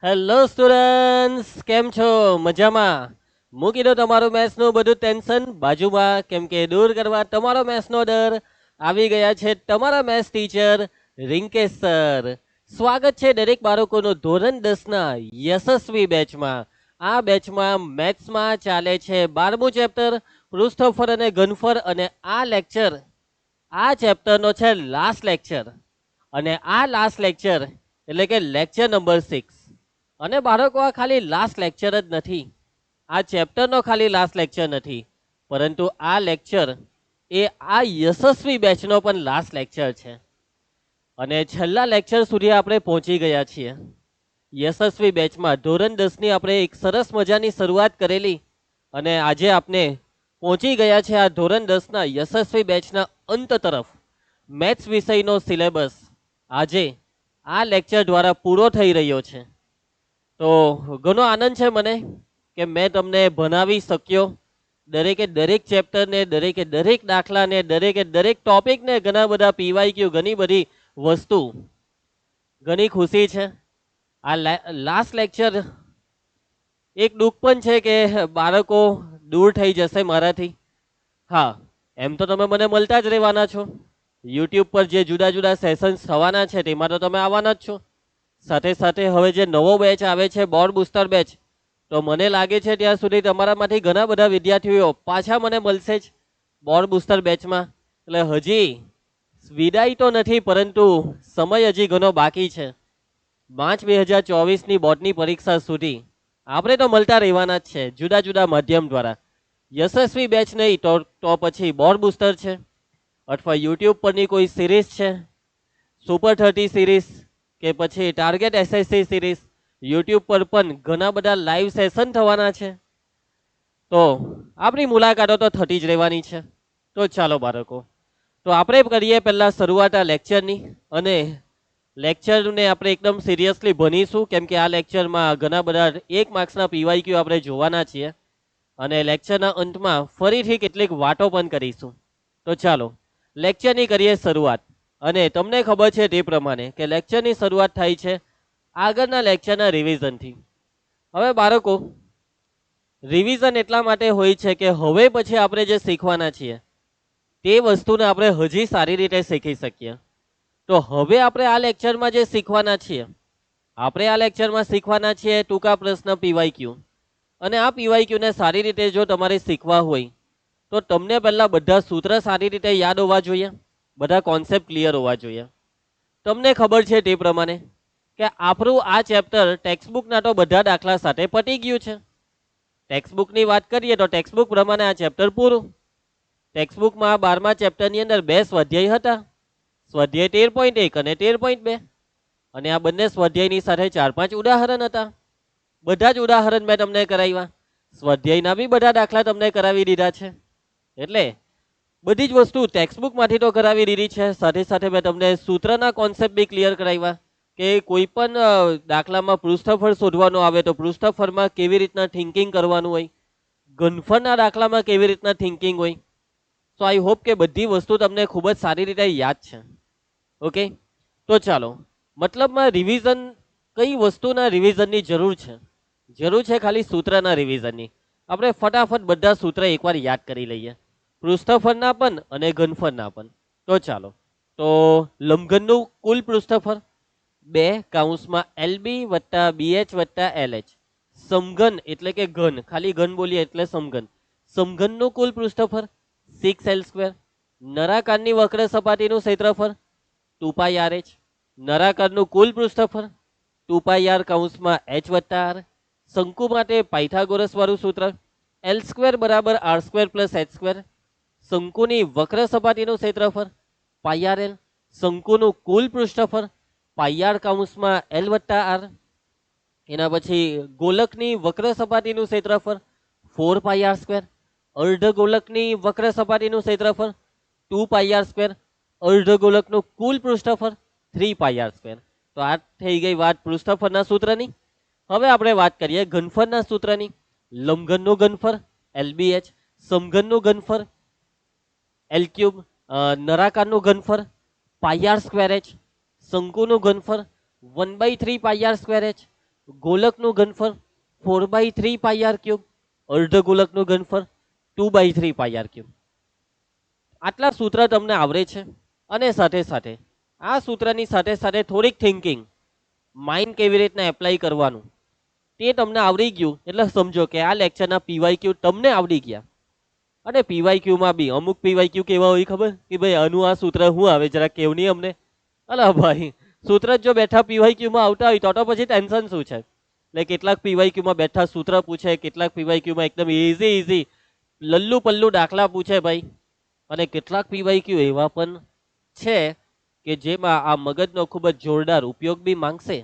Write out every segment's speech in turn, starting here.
Hello students, કેમ છો? મજામાં? મૂકી દો તમારું મેથ્સનું બધું ટેન્શન બાજુમાં, કેમ કે દૂર કરવા તમારો મેથ્સનો ડર આવી ગયા છે તમારા મેથ્સ ટીચર રિંકેશ સર. સ્વાગત છે દરેક બાળકોનું ધોરણ 10ના યશસ્વી બેચમાં. આ બેચમાં મેથ્સમાં ચાલે છે 12મું ચેપ્ટર પૃષ્ઠફળ અને ઘનફળ, અને આ લેક્ચર આ ચેપ્ટરનો છે લાસ્ટ લેક્ચર. અને આ લાસ્ટ લેક્ચર એટલે કે લેક્ચર નંબર 6. અને બાળકો, આ ખાલી લાસ્ટ લેક્ચર જ નથી, આ ચેપ્ટરનો ખાલી લાસ્ટ લેક્ચર નથી, પરંતુ આ લેક્ચર એ આ યશસ્વી બેચનો પણ લાસ્ટ લેક્ચર છે. અને છેલ્લા લેક્ચર સુધી આપણે પહોંચી ગયા છીએ. યશસ્વી બેચમાં ધોરણ 10ની આપણે એક સરસ મજાની શરૂઆત કરેલી, અને આજે આપણે પહોંચી ગયા છે આ ધોરણ 10ના યશસ્વી બેચના અંત તરફ. મેથ્સ વિષયનો સિલેબસ આજે આ લેક્ચર દ્વારા પૂરો થઈ રહ્યો છે. તો ઘણો આનંદ છે મને કે મેં તમને ભણાવી શક્યો. દરેકે દરેક ચેપ્ટરને, દરેકે દરેક દાખલાને, દરેકે દરેક ટોપિકને, ઘણા બધા પીવાયક્યુ, ઘણી બધી વસ્તુ. ઘણી ખુશી છે. આ લાસ્ટ લેક્ચર એક દુઃખ પણ છે કે બાળકો દૂર થઈ જશે મારાથી. હા, એમ તો તમે મને મળતા જ રહેવાના છો. યુટ્યુબ પર જે જુદા જુદા સેશન્સ થવાના છે તેમાં તો તમે આવવાના જ છો. સાથે સાથે હવે જે નવો બેચ આવે છે બોર્ડ બુસ્ટર બેચ, તો મને લાગે છે ત્યાં સુધી તમારામાંથી ઘણા બધા વિદ્યાર્થીઓ પાછા મને મળશે જ બોર્ડ બુસ્ટર બેચમાં. એટલે હજી વિદાય તો નથી, પરંતુ સમય હજી ઘણો બાકી છે. માર્ચ 2024ની બોર્ડની પરીક્ષા સુધી આપણે તો મળતા રહેવાના જ છે જુદા જુદા માધ્યમ દ્વારા. યશસ્વી બેચ નહીં તો પછી બોર્ડ બુસ્ટર છે, અથવા યુટ્યુબ પરની કોઈ સિરીઝ છે, સુપર 30 સિરીઝ, કે પછી ટાર્ગેટ એસએસસી સિરીઝ. યુટ્યુબ પર પણ ઘણા બધા લાઈવ સેશન થવાના છે. તો આપણી મુલાકાતો તો થતી જ રહેવાની છે. તો ચાલો બાળકો, તો આપણે કરીએ પહેલા શરૂઆત આ લેક્ચરની. અને લેક્ચરને આપણે એકદમ સિરિયસલી ભણીશું, કેમ કે આ લેક્ચરમાં ઘણા બધા 1 માર્ક્સના પીવાયક્યુ આપણે જોવાના છીએ. અને લેક્ચરના અંતમાં ફરીથી કેટલીક વાતો પણ કરીશું. તો ચાલો લેક્ચરની કરીએ શરૂઆત. અને તમને ખબર છે તે પ્રમાણે કે લેક્ચરની શરૂઆત થાય છે આગળના લેક્ચરના રિવિઝનથી. હવે બાળકો, રિવિઝન એટલા માટે હોય છે કે હવે પછી આપણે જે શીખવાના છીએ તે વસ્તુને આપણે હજી સારી રીતે શીખી શકીએ. તો હવે આપણે આ લેક્ચરમાં જે શીખવાના છીએ, આપણે આ લેક્ચરમાં શીખવાના છીએ ટૂંકા પ્રશ્ન પીવાયક્યુ. અને આ પીવાયક્યુને સારી રીતે જો તમારે શીખવા હોય તો તમને પહેલા બધા સૂત્ર સારી રીતે યાદ હોવા જોઈએ, બધા કોન્સેપ્ટ ક્લિયર હોવા જોઈએ. તમને ખબર છે તે પ્રમાણે કે આપણું આ ચેપ્ટર ટેક્સ્ટબુકના તો બધા દાખલા સાથે પતી ગયું છે. ટેક્સ્ટબુકની વાત કરીએ તો ટેક્સ્ટબુક પ્રમાણે આ ચેપ્ટર પૂરું. ટેક્સ્ટબુકમાં 12મા ચેપ્ટરની અંદર 2 સ્વાધ્યાય હતા, સ્વાધ્યાય 13.1 અને 13.2. અને આ બંને સ્વાધ્યાયની સાથે 4-5 ઉદાહરણ હતા. બધા જ ઉદાહરણ મેં તમને કરાવ્યા. સ્વાધ્યાયના બી બધા દાખલા તમને કરાવી દીધા છે. એટલે બધી જ વસ્તુ ટેક્સ્ટબુકમાંથી તો કરાવી દીધી છે. સાથે સાથે મેં તમને સૂત્રના કોન્સેપ્ટ બી ક્લિયર કરાવ્યા કે કોઈ પણ દાખલામાં પૃષ્ઠફળ શોધવાનું આવે તો પૃષ્ઠફળમાં કેવી રીતના થિંકિંગ કરવાનું હોય, ઘનફળના દાખલામાં કેવી રીતના થિંકિંગ હોય. સો આઈ હોપ કે બધી વસ્તુ તમને ખૂબ જ સારી રીતે યાદ છે. ઓકે, તો ચાલો, મતલબમાં રિવિઝન, કઈ વસ્તુના રિવિઝનની જરૂર છે? જરૂર છે ખાલી સૂત્રના રિવિઝનની. આપણે ફટાફટ બધા સૂત્ર એકવાર યાદ કરી લઈએ, પૃષ્ઠફળના પણ અને ઘનફળના પણ. તો ચાલો, તો લંબઘનનું કુલ પૃષ્ઠફળ 2 કૌંસમાં LB વત્તા BH વત્તા LH. સમઘન એટલે કે ઘન, ખાલી ઘન બોલીએ એટલે સમઘન. સમઘનનું કુલ પૃષ્ઠફળ 6L². નળાકારની વક્ર સપાટીનું ક્ષેત્રફળ 2πRH. નળાકારનું કુલ પૃષ્ઠફળ 2πR કૌંસમાં H વત્તા R. શંકુ માટે પાયથાગોરસ વાળું સૂત્ર L² બરાબર R² પ્લસ H². શંકુની વક્ર સપાટીનું ક્ષેત્રફળ πRL. શંકુનું કુલ પૃષ્ઠફળ πR કૌંસમાં L વત્તા R. એના પછી ગોલકની વક્ર સપાટીનું ક્ષેત્રફળ 4πR². અર્ધગોલકની વક્ર સપાટીનું ક્ષેત્રફળ 2πR². અર્ધગોલકનું કુલ પૃષ્ઠફળ 3πR². તો આ થઈ ગઈ વાત પૃષ્ઠફળના સૂત્રની. હવે આપણે વાત કરીએ ઘનફળના સૂત્રની. લંબઘનનું ઘનફળ LBH, સમઘનનું ઘનફળ L3, નળાકારનું ઘનફળ πR²H, શંકુનું ઘનફળ 1/3 πR²H, ગોલકનું ઘનફળ 4/3 પાઈ આર ક્યુબ, અર્ધ ગોલકનું ઘનફળ 2/3 પાઈ આર ક્યુબ. આટલા સૂત્ર તમને આવડે છે અને સાથે સાથે આ સૂત્રની સાથે સાથે થોડીક થિંકિંગ, માઇન્ડ કેવી રીતના એપ્લાય કરવાનું તે તમને આવડી ગયું એટલે સમજો કે આ લેક્ચરના પીવાયક્યુ તમને આવડી ગયા. અને પીવાયક્યુમાં બી અમુક પીવાયક્યુ કેવા હોય ખબર કે ભાઈ આનું આ સૂત્ર શું આવે જરા કેવું નહીં અમને. અલા ભાઈ, સૂત્ર જ જો બેઠા પીવાયક્યુમાં આવતા હોય તો પછી ટેન્શન શું છે. એટલે કેટલાક પીવાયક્યુમાં બેઠા સૂત્ર પૂછે, કેટલાક પીવાયક્યુમાં એકદમ ઇઝી લલ્લુ પલ્લુ દાખલા પૂછે ભાઈ, અને કેટલાક પીવાયક્યુ એવા પણ છે કે જેમાં આ મગજનો ખૂબ જ જોરદાર ઉપયોગ બી માંગશે.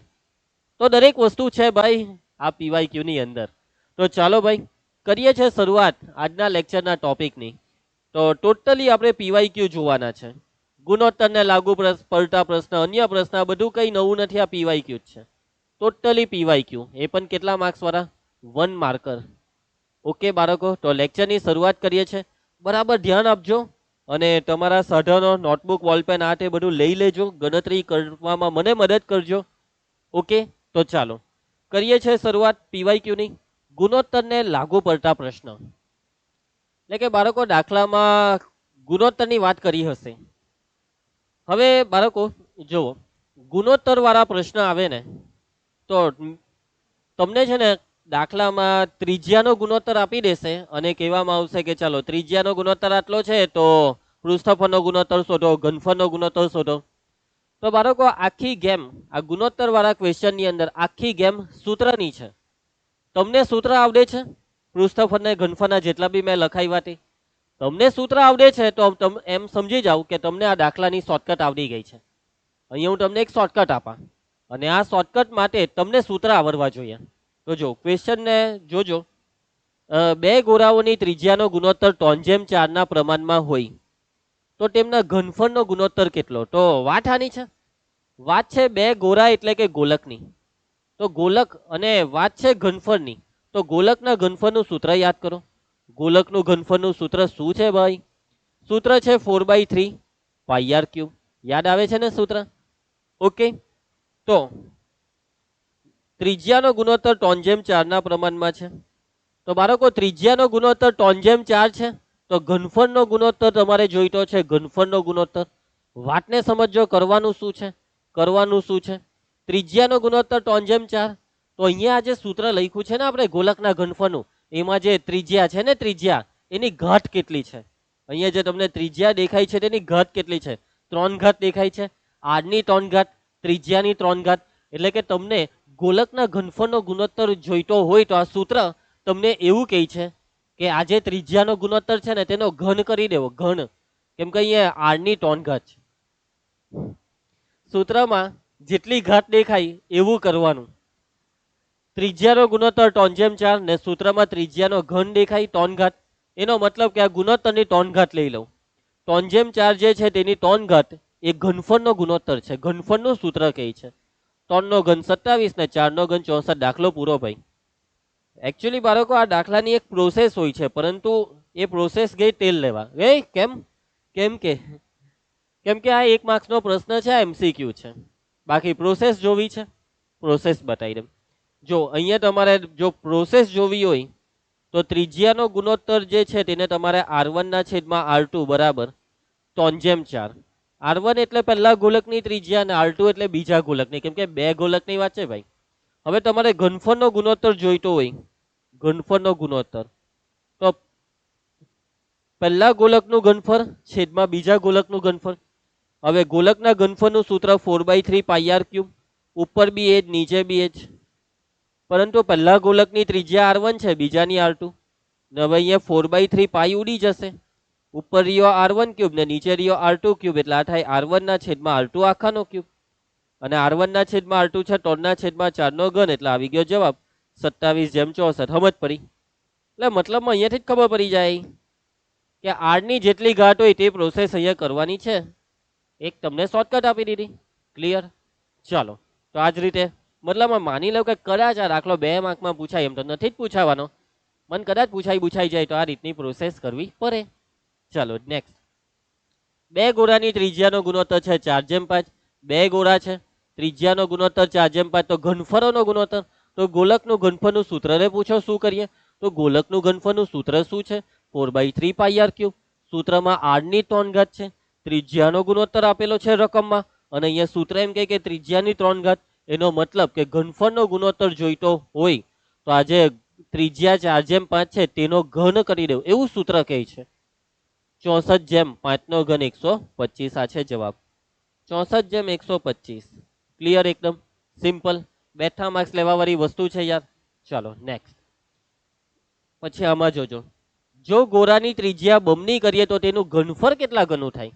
તો દરેક વસ્તુ છે ભાઈ આ પીવાયક્યુ ની અંદર. તો ચાલો ભાઈ કરીએ છીએ શરૂઆત આજના લેક્ચરના ટોપિકની. તો ટોટલી આપણે પીવાયક્યુ જોવાના છે. ગુણોત્તરને લાગુ પડતા પ્રશ્ન, અન્ય પ્રશ્ન, બધું કઈ નવું નથી, આ પીવાયક્યુ જ છે. ટોટલી પીવાયક્યુ, એ પણ કેટલા માર્ક્સ વાળા? 1 માર્કર. ઓકે બાળકો, તો લેક્ચરની શરૂઆત કરીએ છીએ. બરાબર ધ્યાન આપજો અને તમારા સાધનો, નોટબુક, બોલપેન આ તે બધું લઈ લેજો. ગણતરી કરવામાં મને મદદ કરજો. ઓકે, તો ચાલો કરીએ છીએ શરૂઆત પીવાયક્યુની. ગુણોત્તરને લાગુ પડતા પ્રશ્ન, એટલે કે બાળકો દાખલામાં ગુણોત્તરની વાત કરી હશે. હવે બાળકો જુઓ, ગુણોત્તર વાળા પ્રશ્ન આવે ને તો તમને છે ને દાખલામાં ત્રિજ્યાનો ગુણોત્તર આપી દેશે અને કહેવામાં આવશે કે ચાલો ત્રિજ્યાનો ગુણોત્તર આટલો છે તો પૃષ્ઠફળનો ગુણોત્તર શોધો, ઘનફળનો ગુણોત્તર શોધો. તો બાળકો આખી ગેમ આ ગુણોત્તર વાળા ક્વેશ્ચનની અંદર આખી ગેમ સૂત્રની છે. તમને સૂત્ર આવડે છે પૃષ્ઠફળ ને ઘનફળના જેટલા બી મેં લખાવ્યા તે તમને સૂત્ર આવડે છે તો એમ સમજી જાવ કે તમને આ દાખલાની શોર્ટકટ આવડી ગઈ છે. અહીંયા હું તમને એક શોર્ટકટ આપા અને આ શોર્ટકટ માટે તમને સૂત્ર આવડવા જોઈએ. તો જો ક્વેશ્ચનને જોજો, બે ગોળાઓની ત્રિજ્યાનો ગુણોત્તર 3:4 ના પ્રમાણમાં હોય તો તેમના ઘનફળનો ગુણોત્તર કેટલો? તો વાત આની છે, વાત છે બે ગોળા એટલે કે ગોલકની. તો ગોલક અને વાત છે ઘનફળની, તો ગોલકના ઘનફળનું સૂત્ર યાદ કરો. ગોલકનું ઘનફળનું સૂત્ર શું છે ભાઈ? સૂત્ર છે 4/3 પાઈ આર ક્યુબ. યાદ આવે છે ને સૂત્ર? ઓકે, તો ત્રિજ્યાનો ગુણોત્તર 3:4 ના પ્રમાણમાં છે. તો બાળકો ત્રિજ્યાનો ગુણોત્તર 3:4 છે તો ઘનફળનો ગુણોત્તર તમારે જોઈતો છે. ઘનફળનો ગુણોત્તર વાતને સમજો, કરવાનું શું છે, કરવાનું શું છે. ત્રિજ્યાનો ગુણોત્તર 3:4, તો અહીંયા આ જે સૂત્ર લખ્યું છે ને આપણે ગોલકના ઘનફળનું, એમાં જે ત્રિજ્યા છે ને, ત્રિજ્યા એની ઘાત કેટલી છે? અહીંયા જે તમને ત્રિજ્યા દેખાય છે તેની ઘાત કેટલી છે? 3 ઘાત દેખાય છે. આરની 3 ઘાત, ત્રિજ્યાની 3 ઘાત. એટલે કે તમને ગોલકના ઘનફળનો ગુણોત્તર જોઈતો હોય તો આ સૂત્ર તમને એવું કહે છે કે આ જે ત્રિજ્યાનો ગુણોત્તર છે ને તેનો ઘન કરી દેવો, ઘન. કેમ કે અહીંયા આરની 3 ઘાત છે. સૂત્રમાં જેટલી ઘાત દેખાય એવું કરવાનું. ત્રિજ્યાનો ગુણોત્તર 3:4 ને સૂત્રમાં ત્રિજ્યાનો ઘન દેખાય 3 ઘાત, એનો મતલબ કે આ ગુણોત્તરની 3 ઘાત લઈ લઉં. 3:4 જે છે તેની 3 ઘાત એ ઘનફળનો ગુણોત્તર છે. ઘનફળનું સૂત્ર કહે છે 3 નો ઘન 27 ને 4 નો ઘન 64. દાખલો પૂરો ભાઈ. એકચ્યુઅલી બાળકો આ દાખલાની એક પ્રોસેસ હોય છે, પરંતુ એ પ્રોસેસ ગઈ તેલ લેવા. કેમ? કેમ કે આ 1 માર્ક્સનો પ્રશ્ન છે, આ એમસીક્યુ છે. બાકી પ્રોસેસ જોવી છે, પ્રોસેસ બતાવી દઉં. જો અહીંયા તમારે જો પ્રોસેસ જોવી હોય તો ત્રિજ્યાનો ગુણોત્તર જે છે તેને તમારે R1 ના છેદમાં R2 બરાબર 3:4. R1 એટલે પહેલા ગોલકની ત્રિજ્યા અને R2 એટલે બીજા ગોલકની, કેમ કે બે ગોલકની વાત છે ભાઈ. હવે તમારે ઘનફળનો ગુણોત્તર જોઈતો હોય, ઘનફળનો ગુણોત્તર, તો પહેલા ગોલકનું ઘનફળ છેદમાં બીજા ગોલકનું ઘનફળ. હવે ગોલકના ઘનફળનું સૂત્ર 4/3 પાઈ આર ક્યુબ. ઉપર બી એ જ, નીચે બી એ જ. પરંતુ પહેલા ગોલકની ત્રિજ્યા R1 છે, બીજાની R2. હવે અહીંયા 4/3 પાઈ ઉડી જશે. ઉપર રહ્યો R1 ક્યુબ ને નીચે રહ્યો R2 ક્યુબ, એટલે આ થાય R1 ના છેદમાં R2 આખાનો ક્યુબ. અને R1 ના છેદમાં R2 છે 3 ના છેદમાં 4 નો ઘન, એટલે આવી ગયો જવાબ 27:64. સમજ પડી? એટલે મતલબમાં અહીંયાથી જ ખબર પડી જાય કે R ની જેટલી ઘાત હોય તે પ્રોસેસ અહીંયા કરવાની છે. એક તમને શોર્ટકટ આપી દીધી. ક્લિયર? ચાલો, તો આ જ રીતે મતલબમાં માની લો કે કદાચ આ દાખલો 2 માર્કમાં પૂછાય, એમ તો નથી જ પૂછાવાનો, મને કદાચ પૂછાઈ જાય તો આ રીતની પ્રોસેસ કરવી પડે. ચાલો નેક્સ્ટ. બે ગોળાની ત્રિજ્યાનો ગુણોત્તર છે 4:5. બે ગોળા છે, ત્રિજ્યાનો ગુણોત્તર 4:5, તો ઘનફળોનો ગુણોત્તર. તો ગોલકનું ઘનફળનું સૂત્રને પૂછો શું કરીએ, તો ગોલકનું ઘનફળનું સૂત્ર શું છે, 4/3 પાઈ આર ક્યુબ. સૂત્રમાં r ની 3 ઘાત છે, ત્રિજ્યાનો ગુણોત્તર આપેલો છે રકમમાં, અને અહીંયા સૂત્ર એમ કહે કે ત્રિજ્યાની 3 ઘાત. એનો મતલબ કે ઘનફળનો ગુણોત્તર જોઈતો હોય તો આ જે ત્રિજ્યા 4/5 છે તેનો ઘન કરી દેવું, એવું સૂત્ર કહે છે. 64/5 નો ઘન 125. આ છે જવાબ, 64/125. ક્લિયર, એકદમ સિમ્પલ, બેઠા માર્ક્સ લેવા વાળી વસ્તુ છે યાર. ચાલો નેક્સ્ટ. પછી આમાં જોજો, જો ગોળાની ત્રિજ્યા બમણી કરીએ તો તેનું ઘનફળ કેટલા ગણું થાય.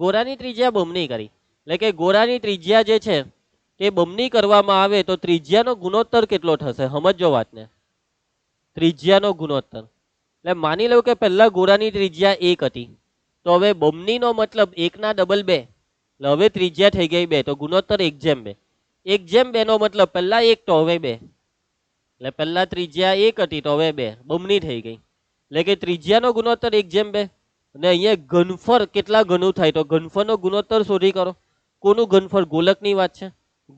ગોળાની ત્રિજ્યા બમણી કરી એટલે કે ગોળાની ત્રિજ્યા જે છે તે બમણી કરવામાં આવે તો ત્રિજ્યાનો ગુણોત્તર કેટલો થશે, સમજો વાતને. ત્રિજ્યાનો ગુણોત્તર એટલે માની લો કે પહેલા ગોળાની ત્રિજ્યા 1 હતી, તો હવે બમણીનો મતલબ 1 ના ડબલ 2, એટલે હવે ત્રિજ્યા થઈ ગઈ 2, તો ગુણોત્તર 1/2. 1/2 નો મતલબ પહેલા 1 તો હવે 2, એટલે પહેલા ત્રિજ્યા 1 હતી તો હવે 2, બમણી થઈ ગઈ. એટલે કે ત્રિજ્યાનો ગુણોત્તર 1/2. અને અહીંયા ઘનફળ કેટલા ગણું થાય, તો ઘનફળનો ગુણોત્તર શોધી કરો. કોનું ઘનફળ, ગોલકની વાત છે,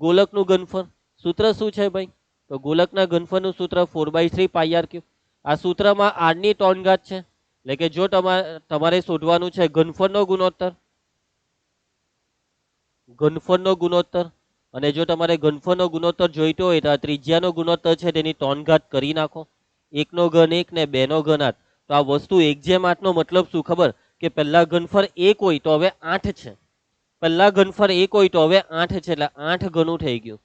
ગોલકનું ઘનફળ. સૂત્ર શું છે ભાઈ, તો ગોલકના ઘનફળનું સૂત્ર 4/3 પાઈ આર ક્યુબ. આ સૂત્રમાં r ની 3 ઘાત છે, એટલે કે જો તમારે શોધવાનું છે ઘનફળનો ગુણોત્તર, ઘનફળનો ગુણોત્તર, અને જો તમારે ઘનફળનો ગુણોત્તર જોઈતો હોય તો આ ત્રિજ્યાનો ગુણોત્તર છે તેની 3 ઘાત કરી નાખો. 1 નો ઘન 1 ને 2 નો ઘન 8. તો આ વસ્તુ 1/8 નો મતલબ શું ખબર, કે પહેલા ઘનફળ 1 હોય તો હવે 8 છે, પહેલા ઘનફળ 1 હોય તો હવે 8 છે, એટલે 8 ગણું થઈ ગયું.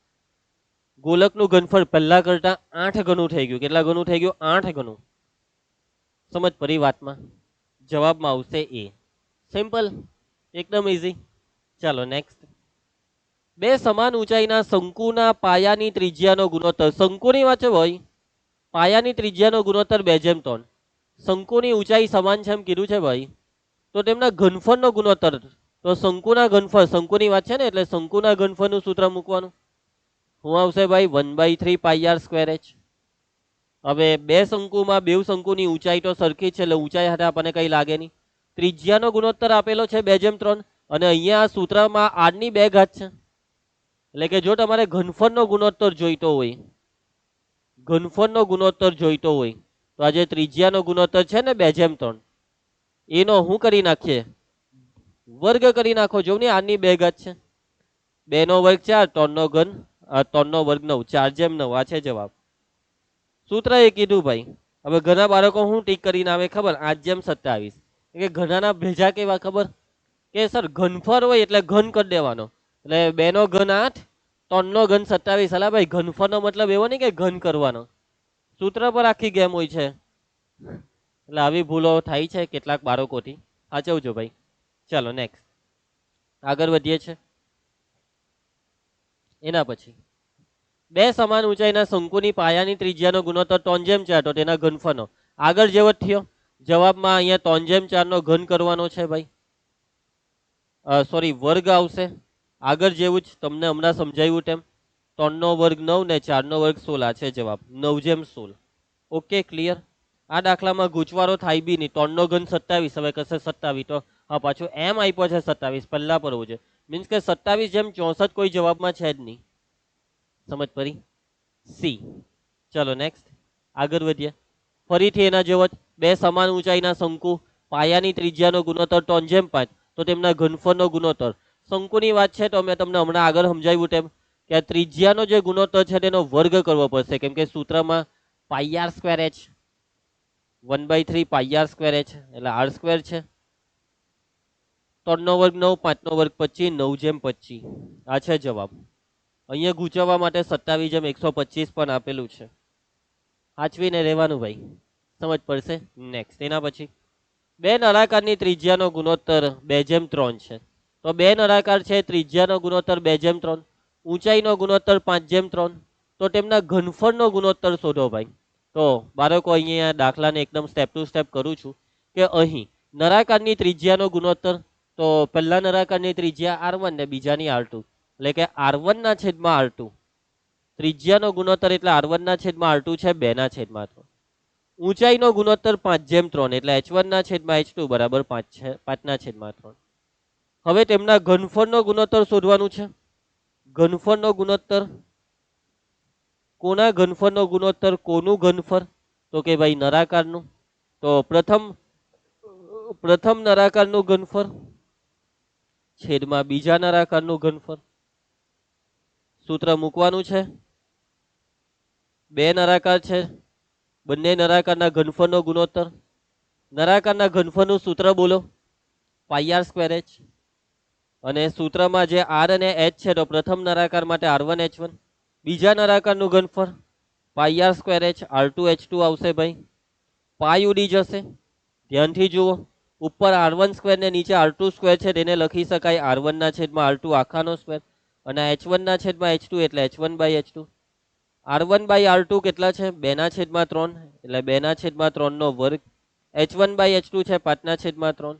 ગોલકનું ઘનફળ પહેલા કરતા 8 ગણું થઈ ગયું. કેટલા ગણું થઈ ગયું, 8 ગણું. સમજ પડી વાતમાં. જવાબમાં આવશે એ. સિમ્પલ, એકદમ ઈઝી. ચાલો નેક્સ્ટ. બે સમાન ઊંચાઈના શંકુના પાયાની ત્રિજ્યાનો ગુણોત્તર, શંકુની વાત છે ભાઈ, પાયાની ત્રિજ્યાનો ગુણોત્તર 2/3. શંકુની ઊંચાઈ સમાન છે એમ કીધું છે ભાઈ, તો તેમના ઘનફળનો ગુણોત્તર, તો શંકુના ઘનફળ, શંકુની વાત છે ને એટલે શંકુના ઘનફળનું સૂત્ર મૂકવાનું. શું આવશે ભાઈ, 1/3 પાઈ આર સ્ક્વેર h. હવે બે શંકુમાં બે શંકુની ઊંચાઈ તો સરખી છે, એટલે ઊંચાઈ સાથે આપણને કઈ લાગે નહીં. ત્રિજ્યાનો ગુણોત્તર આપેલો છે 2/3, અને અહીંયા આ સૂત્રમાં r ની 2 ઘાત છે. એટલે કે જો તમારે ઘનફળનો ગુણોત્તર જોઈતો હોય, ઘનફળનો ગુણોત્તર જોઈતો હોય તો આ જે ત્રિજ્યાનો ગુણોત્તર છે ને 2/3, એનો હું કરી નાખીએ, વર્ગ કરી નાખો. જો ને r ની 2 ઘાત છે, 2 નો વર્ગ 4, 3 નો ઘન 3 નો વર્ગ 9, 4/9. આ છે જવાબ. સૂત્ર એ કીધું ભાઈ. હવે ઘણા બાળકો હું ટીક કરીને આવે ખબર, 8/27. કે ઘણાના ભેજા કેવા ખબર, કે સર ઘનફળ હોય એટલે ઘન કરી દેવાનો, એટલે 2 નો ઘન 8, 3 નો ઘન 27. અલા ભાઈ ઘનફળનો મતલબ એવો નહીં કે ઘન કરવાનો, સૂત્ર પર આખી ગેમ હોય છે. એટલે આવી ભૂલો થાય છે કેટલાક બાળકોથી, સાચવજો ભાઈ. ચાલો નેક્સ્ટ આગળ વધીએ છે. એના પછી બે સમાન ઊંચાઈના શંકુની પાયાની ત્રિજ્યાનો ગુણોત્તર 3/4, તો તેના ઘનફળનો આગળ જેવો જ થયો. જવાબમાં અહીંયા 3/4 નો ઘન કરવાનો છે ભાઈ, સોરી વર્ગ આવશે. આગળ જેવું જ તમને હમણાં સમજાવ્યું તેમ, 3 નો વર્ગ 9 ને 4 નો વર્ગ 16. આ છે જવાબ, 9/16. Okay clear. આ દાખલામાં ગૂંચવારો થાય બી નહીં. 3 નો ઘન 27, હવે કશે 27, તો હા પાછું એમ આપ્યો છે 27, પહેલા પર હોવું છે, મીન્સ કે 27/64 કોઈ જવાબમાં છે જ નહીં. સમજ પડી, સી. ચલો નેક્સ્ટ આગળ વધીએ. ફરીથી એના જેવો જ, બે સમાન ઊંચાઈના શંકુ પાયાની ત્રિજ્યાનો ગુણોત્તર 3/5, તો તેમના ઘનફળનો ગુણોત્તર. શંકુની વાત છે તો મેં તમને હમણાં આગળ સમજાવ્યું તેમ કે આ ત્રિજ્યાનો જે ગુણોત્તર છે તેનો વર્ગ કરવો પડશે, કેમ કે સૂત્રમાં પાઈ આર સ્ક્વેર h, 1/3 પાઈ આર સ્ક્વેર h એટલે r સ્ક્વેર છે. 3 નો વર્ગ 9, 5 નો વર્ગ 25, 9/25. આ છે જવાબ. અહીંયા ગૂંચવવા માટે 27/125 પણ આપેલું છે, સાચવીને રહેવાનું ભાઈ, સમજ પડશે. નેક્સ્ટ એના પછી બે નળાકારની ત્રિજ્યાનો ગુણોત્તર 2/3 છે. તો બે નળાકાર છે, ત્રિજ્યાનો ગુણોત્તર 2/3, ઊંચાઈનો ગુણોત્તર 5/3, તો તેમના ઘનફળનો ગુણોત્તર શોધો ભાઈ. તો બાળકો અહીંયા દાખલાને એકદમ સ્ટેપ ટુ સ્ટેપ કરું છું કે અહીં નળાકારની ત્રિજ્યાનો ગુણોત્તર, તો પહેલા નળાકારની ત્રિજ્યા r1 ને બીજાની r2, એટલે કે r1 ના છેદમાં r2. ત્રિજ્યાનો ગુણોત્તર એટલે r1 ના છેદમાં r2 છે 2 ના છેદમાં 3. ઊંચાઈનો ગુણોત્તર 5/3 એટલે h1 ના છેદમાં h2 બરાબર 5 છે, 5 ના છેદમાં 3. હવે તેમના ઘનફળનો ગુણોત્તર શોધવાનું છે. ઘનફળનો ગુણોત્તર કોના ઘનફળનો ગુણોત્તર કોનું ઘનફળ? તો કે ભાઈ નરાકારનું. તો પ્રથમ નરાકારનું ઘનફળ છેદમાં બીજા નરાકારનું ઘનફળ. સૂત્ર મૂકવાનું છે. બે નરાકાર છે, બંને નરાકારના ઘનફળનો ગુણોત્તર. નરાકારના ઘનફળનું સૂત્ર બોલો, પાઈ આર સ્ક્વેર એચ. અને સૂત્રમાં જે આર અને એચ છે તો પ્રથમ નરાકાર માટે R1H1, બીજા નરાકારનું ઘનફળ પાઈ આર સ્ક્વેર એચ R2H2 આવશે ભાઈ. પાઈ ઉડી જશે, ધ્યાનથી જુઓ. ઉપર R1 સ્ક્વેર ને નીચે R2 સ્ક્વેર છે તેને લખી શકાય R1 ના છેદમાં R2 આખાનો સ્ક્વેર, અને H1 ના છેદમાં H2 એટલે H1 by H2. R1 by R2 કેટલા છે? 2/3 એટલે 2/3 નો વર્ગ. H1 બાય H2 છે 5/3.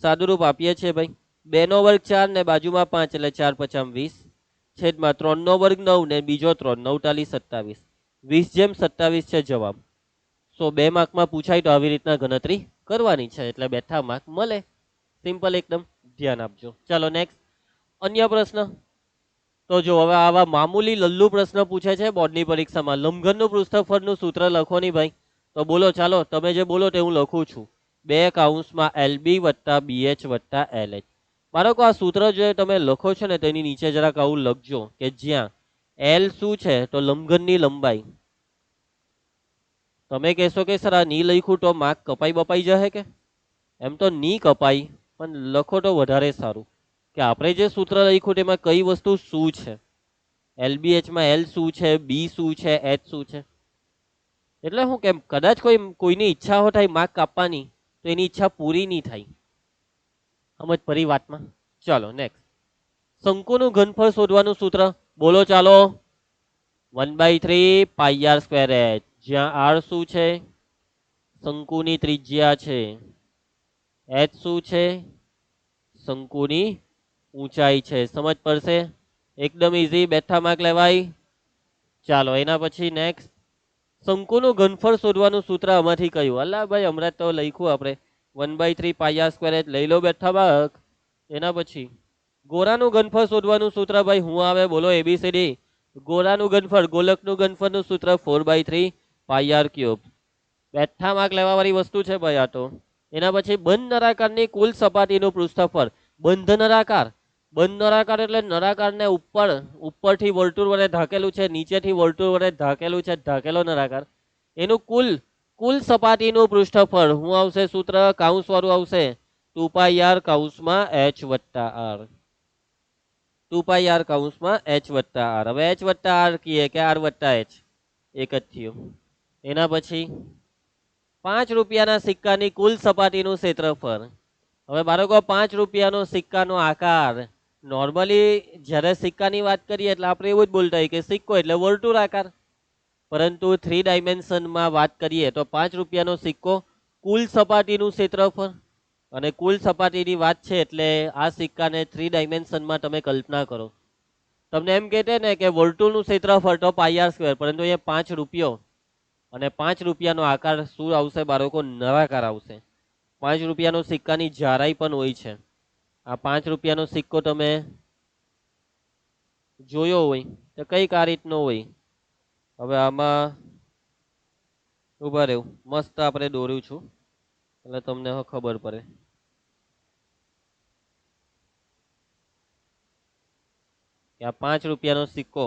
સાદુરૂપ આપીએ છીએ ભાઈ. 2 નો વર્ગ 4 ને બાજુમાં 5 એટલે 4 × 5 = 20 છેદમાં 3 નો વર્ગ 9 ને બીજો 3 9 × 27 20/27 છે જવાબ. સો 2 માર્કમાં પૂછાય તો આવી રીતના ગણતરી કરવાની છે એટલે બેઠા માર્ક મળે. સિમ્પલ એકદમ, ધ્યાન આપજો. ચાલો નેક્સ્ટ અન્ય પ્રશ્ન. તો જો હવે આવા મામૂલી લલ્લુ પ્રશ્ન પૂછે છે બોર્ડની પરીક્ષામાં. લંબઘનનું પૃષ્ઠફળનું સૂત્ર લખો નહીં ભાઈ. તો બોલો, ચાલો તમે જે બોલો તે હું લખું છું. 2 / LB + BH + LH. બાળકો આ સૂત્ર જે તમે લખો છો ને તેની નીચે જરાક આવું લખજો કે જ્યાં L શું છે તો લંબઘનની લંબાઈ. તમે કહેશો કે સર આ ની લખ્યું તો માર્ક કપાઈ બપાઈ જશે કે? એમ તો ની કપાઈ, પણ લખો તો વધારે સારું કે આપણે જે સૂત્ર લખ્યું તેમાં કઈ વસ્તુ શું છે. LBH માં L શું છે, B શું છે, H શું છે. એટલે હું કેમ કદાચ કોઈની ઈચ્છા હો થાય માર્ક કાપવાની તો એની ઈચ્છા પૂરી નહીં થાય. સમજ પડી વાતમાં? ચાલો નેક્સ્ટ. શંકુનું ઘનફળ શોધવાનું સૂત્ર બોલો ચાલો. 1/3 પાઈ આર સ્ક્વેર એચ. જ્યાં આર શું છે? શંકુની ત્રિજ્યા છે. એચ શું છે? શંકુની ઊંચાઈ છે. સમજ પડશે? એકદમ ઈઝી, બેઠા માર્ક લેવાય. ચાલો એના પછી નેક્સ્ટ. શંકુનું ઘનફળ શોધવાનું સૂત્ર આમાંથી કયું? અલ્લા ભાઈ હમણાં તો લખ્યું આપણે 1/3 પાઈ આર સ્ક્વેર એચ. લઈ લો બેઠા માર્ક. એના પછી ગોળાનું ઘનફળ શોધવાનું સૂત્ર ભાઈ હું આવે બોલો? ABCD. ગોળાનું ઘનફળ, ગોલકનું ઘનફળનું સૂત્ર 4/3 પાઈ આર ક્યુબ. બેઠા માર્ક લેવા વાળી વસ્તુ છે ભાઈ આ તો. એના પછી બંધ નરાકારની કુલ સપાટીનું પૃષ્ઠફળ. બંધ નરાકાર, બંધ નરાકાર એટલે નરાકારને ઉપરથી વર્તુળ વડે ઢાકેલું છે, નીચેથી વર્તુળ વડે ઢાકેલું છે, ઢાકેલો નરાકાર. એનું કુલ સપાટીનું પૃષ્ઠફળ શું આવશે? સૂત્ર કાઉન્સ વાળું આવશે 2 પાઈ આર કૌંસમાં H + R. 2 પાઈ આર કૌંસમાં H + R. હવે H + R કહીએ કે R + H એક જ થયું. એના પછી 5 રૂપિયાના સિક્કાની કુલ સપાટીનું ક્ષેત્રફળ. હવે બાળકો 5 રૂપિયાનો સિક્કાનો આકાર, નોર્મલી જ્યારે સિક્કાની વાત કરીએ એટલે આપણે એવું જ બોલતા હોય કે સિક્કો એટલે વર્તુળ આકાર. પરંતુ 3 ડાયમેન્શનમાં વાત કરીએ તો 5 રૂપિયાનો સિક્કો કુલ સપાટીનું ક્ષેત્રફળ. અને કુલ સપાટીની વાત છે એટલે આ સિક્કાને 3 ડાયમેન્શનમાં તમે કલ્પના કરો. તમને એમ કહેતે ને કે વર્તુળનું ક્ષેત્રફળ તો પાઈ આર સ્ક્વેર, પરંતુ અહીંયા 5 રૂપિયો અને 5 રૂપિયાનો આકાર શું આવશે બાળકો? નળાકાર આવશે. 5 રૂપિયાનો સિક્કાની જાડાઈ પણ હોય છે. આ 5 રૂપિયાનો સિક્કો તમે જોયો હોય તો કઈક આ રીતનો હોય. હવે આમાં ઉભા રહેવું, મસ્ત આપણે દોર્યું છું એટલે તમને ખબર પડે. કે આ 5 રૂપિયાનો સિક્કો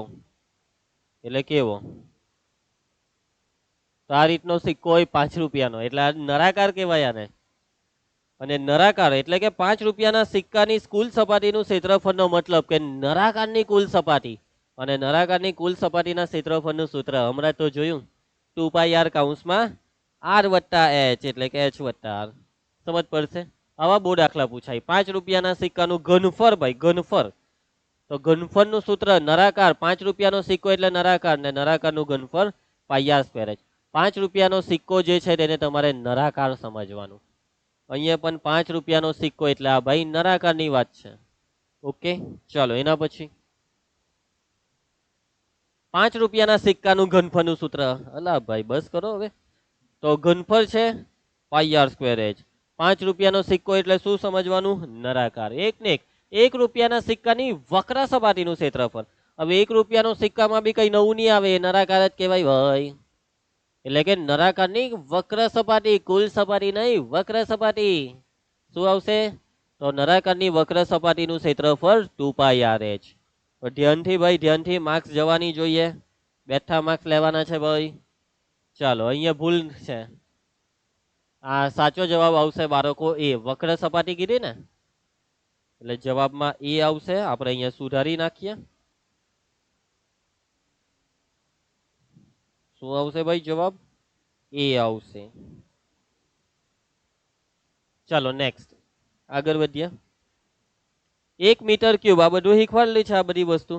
એટલે કેવો? તો આ રીતનો સિક્કો હોય 5 રૂપિયાનો એટલે આ નળાકાર કહેવાય આને. અને નળાકાર એટલે કે 5 રૂપિયાના સિક્કાની કુલ સપાટીનું ક્ષેત્રફળનો મતલબ કે નળાકારની કુલ સપાટી. અને નળાકારની કુલ સપાટીના ક્ષેત્રફળનું સૂત્ર હમણાં તો જોયું 2 પાઈ આર કૌંસમાં R + H એટલે કે H + R. સમજ પડશે? આવા બહુ દાખલા પૂછાય. 5 રૂપિયાના સિક્કાનું ઘનફળ ભાઈ, ઘનફળ. તો ઘનફળનું સૂત્ર નળાકાર, 5 રૂપિયાનો સિક્કો એટલે નળાકાર ને નળાકારનું ઘનફળ પાઈ આર સ્ક્વેર એચ. 5 રૂપિયાનો સિક્કો જે છે તેને તમારે નળાકાર સમજવાનું. અહીંયા પણ 5 રૂપિયાનો સિક્કો એટલે આ ભાઈ નળાકારની વાત છે. ઓકે, ચાલો એના પછી 5 રૂપિયાના સિક્કાનું ઘનફળનું સૂત્ર. અલા ભાઈ બસ કરો હવે. તો ઘનફળ છે પાઈ આર સ્ક્વેર એચ. 5 રૂપિયાનો સિક્કો એટલે શું સમજવાનું? નળાકાર. એક ને એક 1 રૂપિયાના સિક્કાની વક્ર સપાટીનું ક્ષેત્રફળ. હવે 1 રૂપિયાનો સિક્કામાં બી કઈ નવું નહીં આવે, એ નળાકાર જ કહેવાય ભાઈ. એટલે કે નળાકારની વક્ર સપાટી, કુલ સપાટી નહીં, વક્ર સપાટી. શું આવશે? તો નળાકારની વક્ર સપાટીનું ક્ષેત્રફળ 2πr/h. તો ધ્યાનથી ભાઈ, ધ્યાનથી માર્ક્સ જવાની જોઈએ, બેઠા માર્ક્સ લેવાના છે ભાઈ. ચાલો, અહીંયા ભૂલ છે. આ સાચો જવાબ આવશે બાળકો એ. વક્ર સપાટી કીધી ને, એટલે જવાબમાં એ આવશે. આપણે અહીંયા સુધારી નાખીએ. શું આવશે ભાઈ જવાબ? એ આવશે. ચાલો નેક્સ્ટ આગળ વધીએ. 1 મીટર ક્યુબ, આ બધું શીખવાડેલી છે આ બધી વસ્તુ.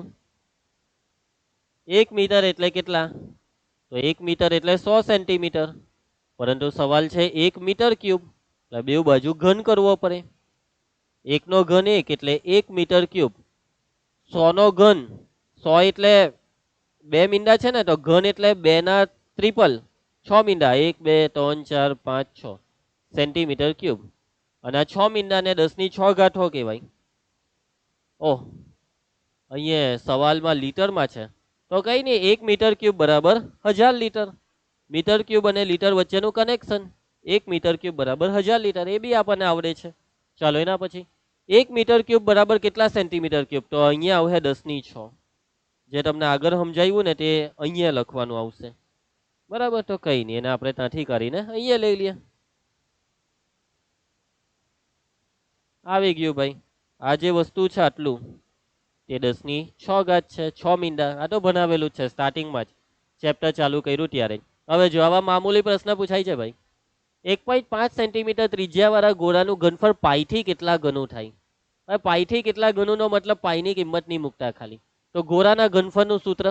1 મીટર એટલે કેટલા? તો 1 મીટર એટલે 100 સેન્ટીમીટર. પરંતુ સવાલ છે 1 મીટર ક્યુબ, એટલે બે બાજુ ઘન કરવો પડે. 1 નો ઘન 1 એટલે 1 મીટર ક્યુબ. 100 નો ઘન, 100 એટલે 2 મીંડા છે ને, તો ઘન એટલે 2 ના ટ્રિપલ, 6 મીંડા, 1 2 3 4 5 6 સેન્ટીમીટર ક્યુબ. અને આ 6 મીંડાને 10 ની 6 ઘાત કહેવાય. ઓહ, અહીંયા સવાલમાં લીટરમાં છે, તો કઈ નહીં, 1 મીટર ક્યુબ બરાબર 1000 લીટર. મીટર ક્યુબ અને લીટર વચ્ચેનું કનેક્શન, 1 મીટર ક્યુબ બરાબર 1000 લીટર, એ બી આપણને આવડે છે. ચાલો એના પછી 1 મીટર ક્યુબ બરાબર કેટલા સેન્ટીમીટર ક્યુબ? તો અહીંયા આવશે 10 ની 6. જે તમને આગળ સમજાવ્યું ને તે અહીંયા લખવાનું આવશે. બરાબર, તો કઈ નહીં, એને આપણે ત્યાંથી કરીને અહીંયા લઈ લઈએ. આવી ગયું ભાઈ. આ જે વસ્તુ છે આટલું, તે 10 ની 6 ઘાત છે, 6 મીંડા. આ તો ભણાવેલું જ છે સ્ટાર્ટિંગમાં જ, ચેપ્ટર ચાલુ કર્યું ત્યારે. હવે જો આવા મામૂલી પ્રશ્ન પૂછાય છે ભાઈ. 1.5 સેન્ટીમીટર ત્રિજ્યાવાળા ગોળાનું ઘનફળ પાઈથી કેટલા ગણું થાય? હવે પાઈથી કેટલા ગણુંનો મતલબ પાઈની કિંમત નહીં મૂકતા ખાલી. તો ગોળાના ઘનફળનું સૂત્ર,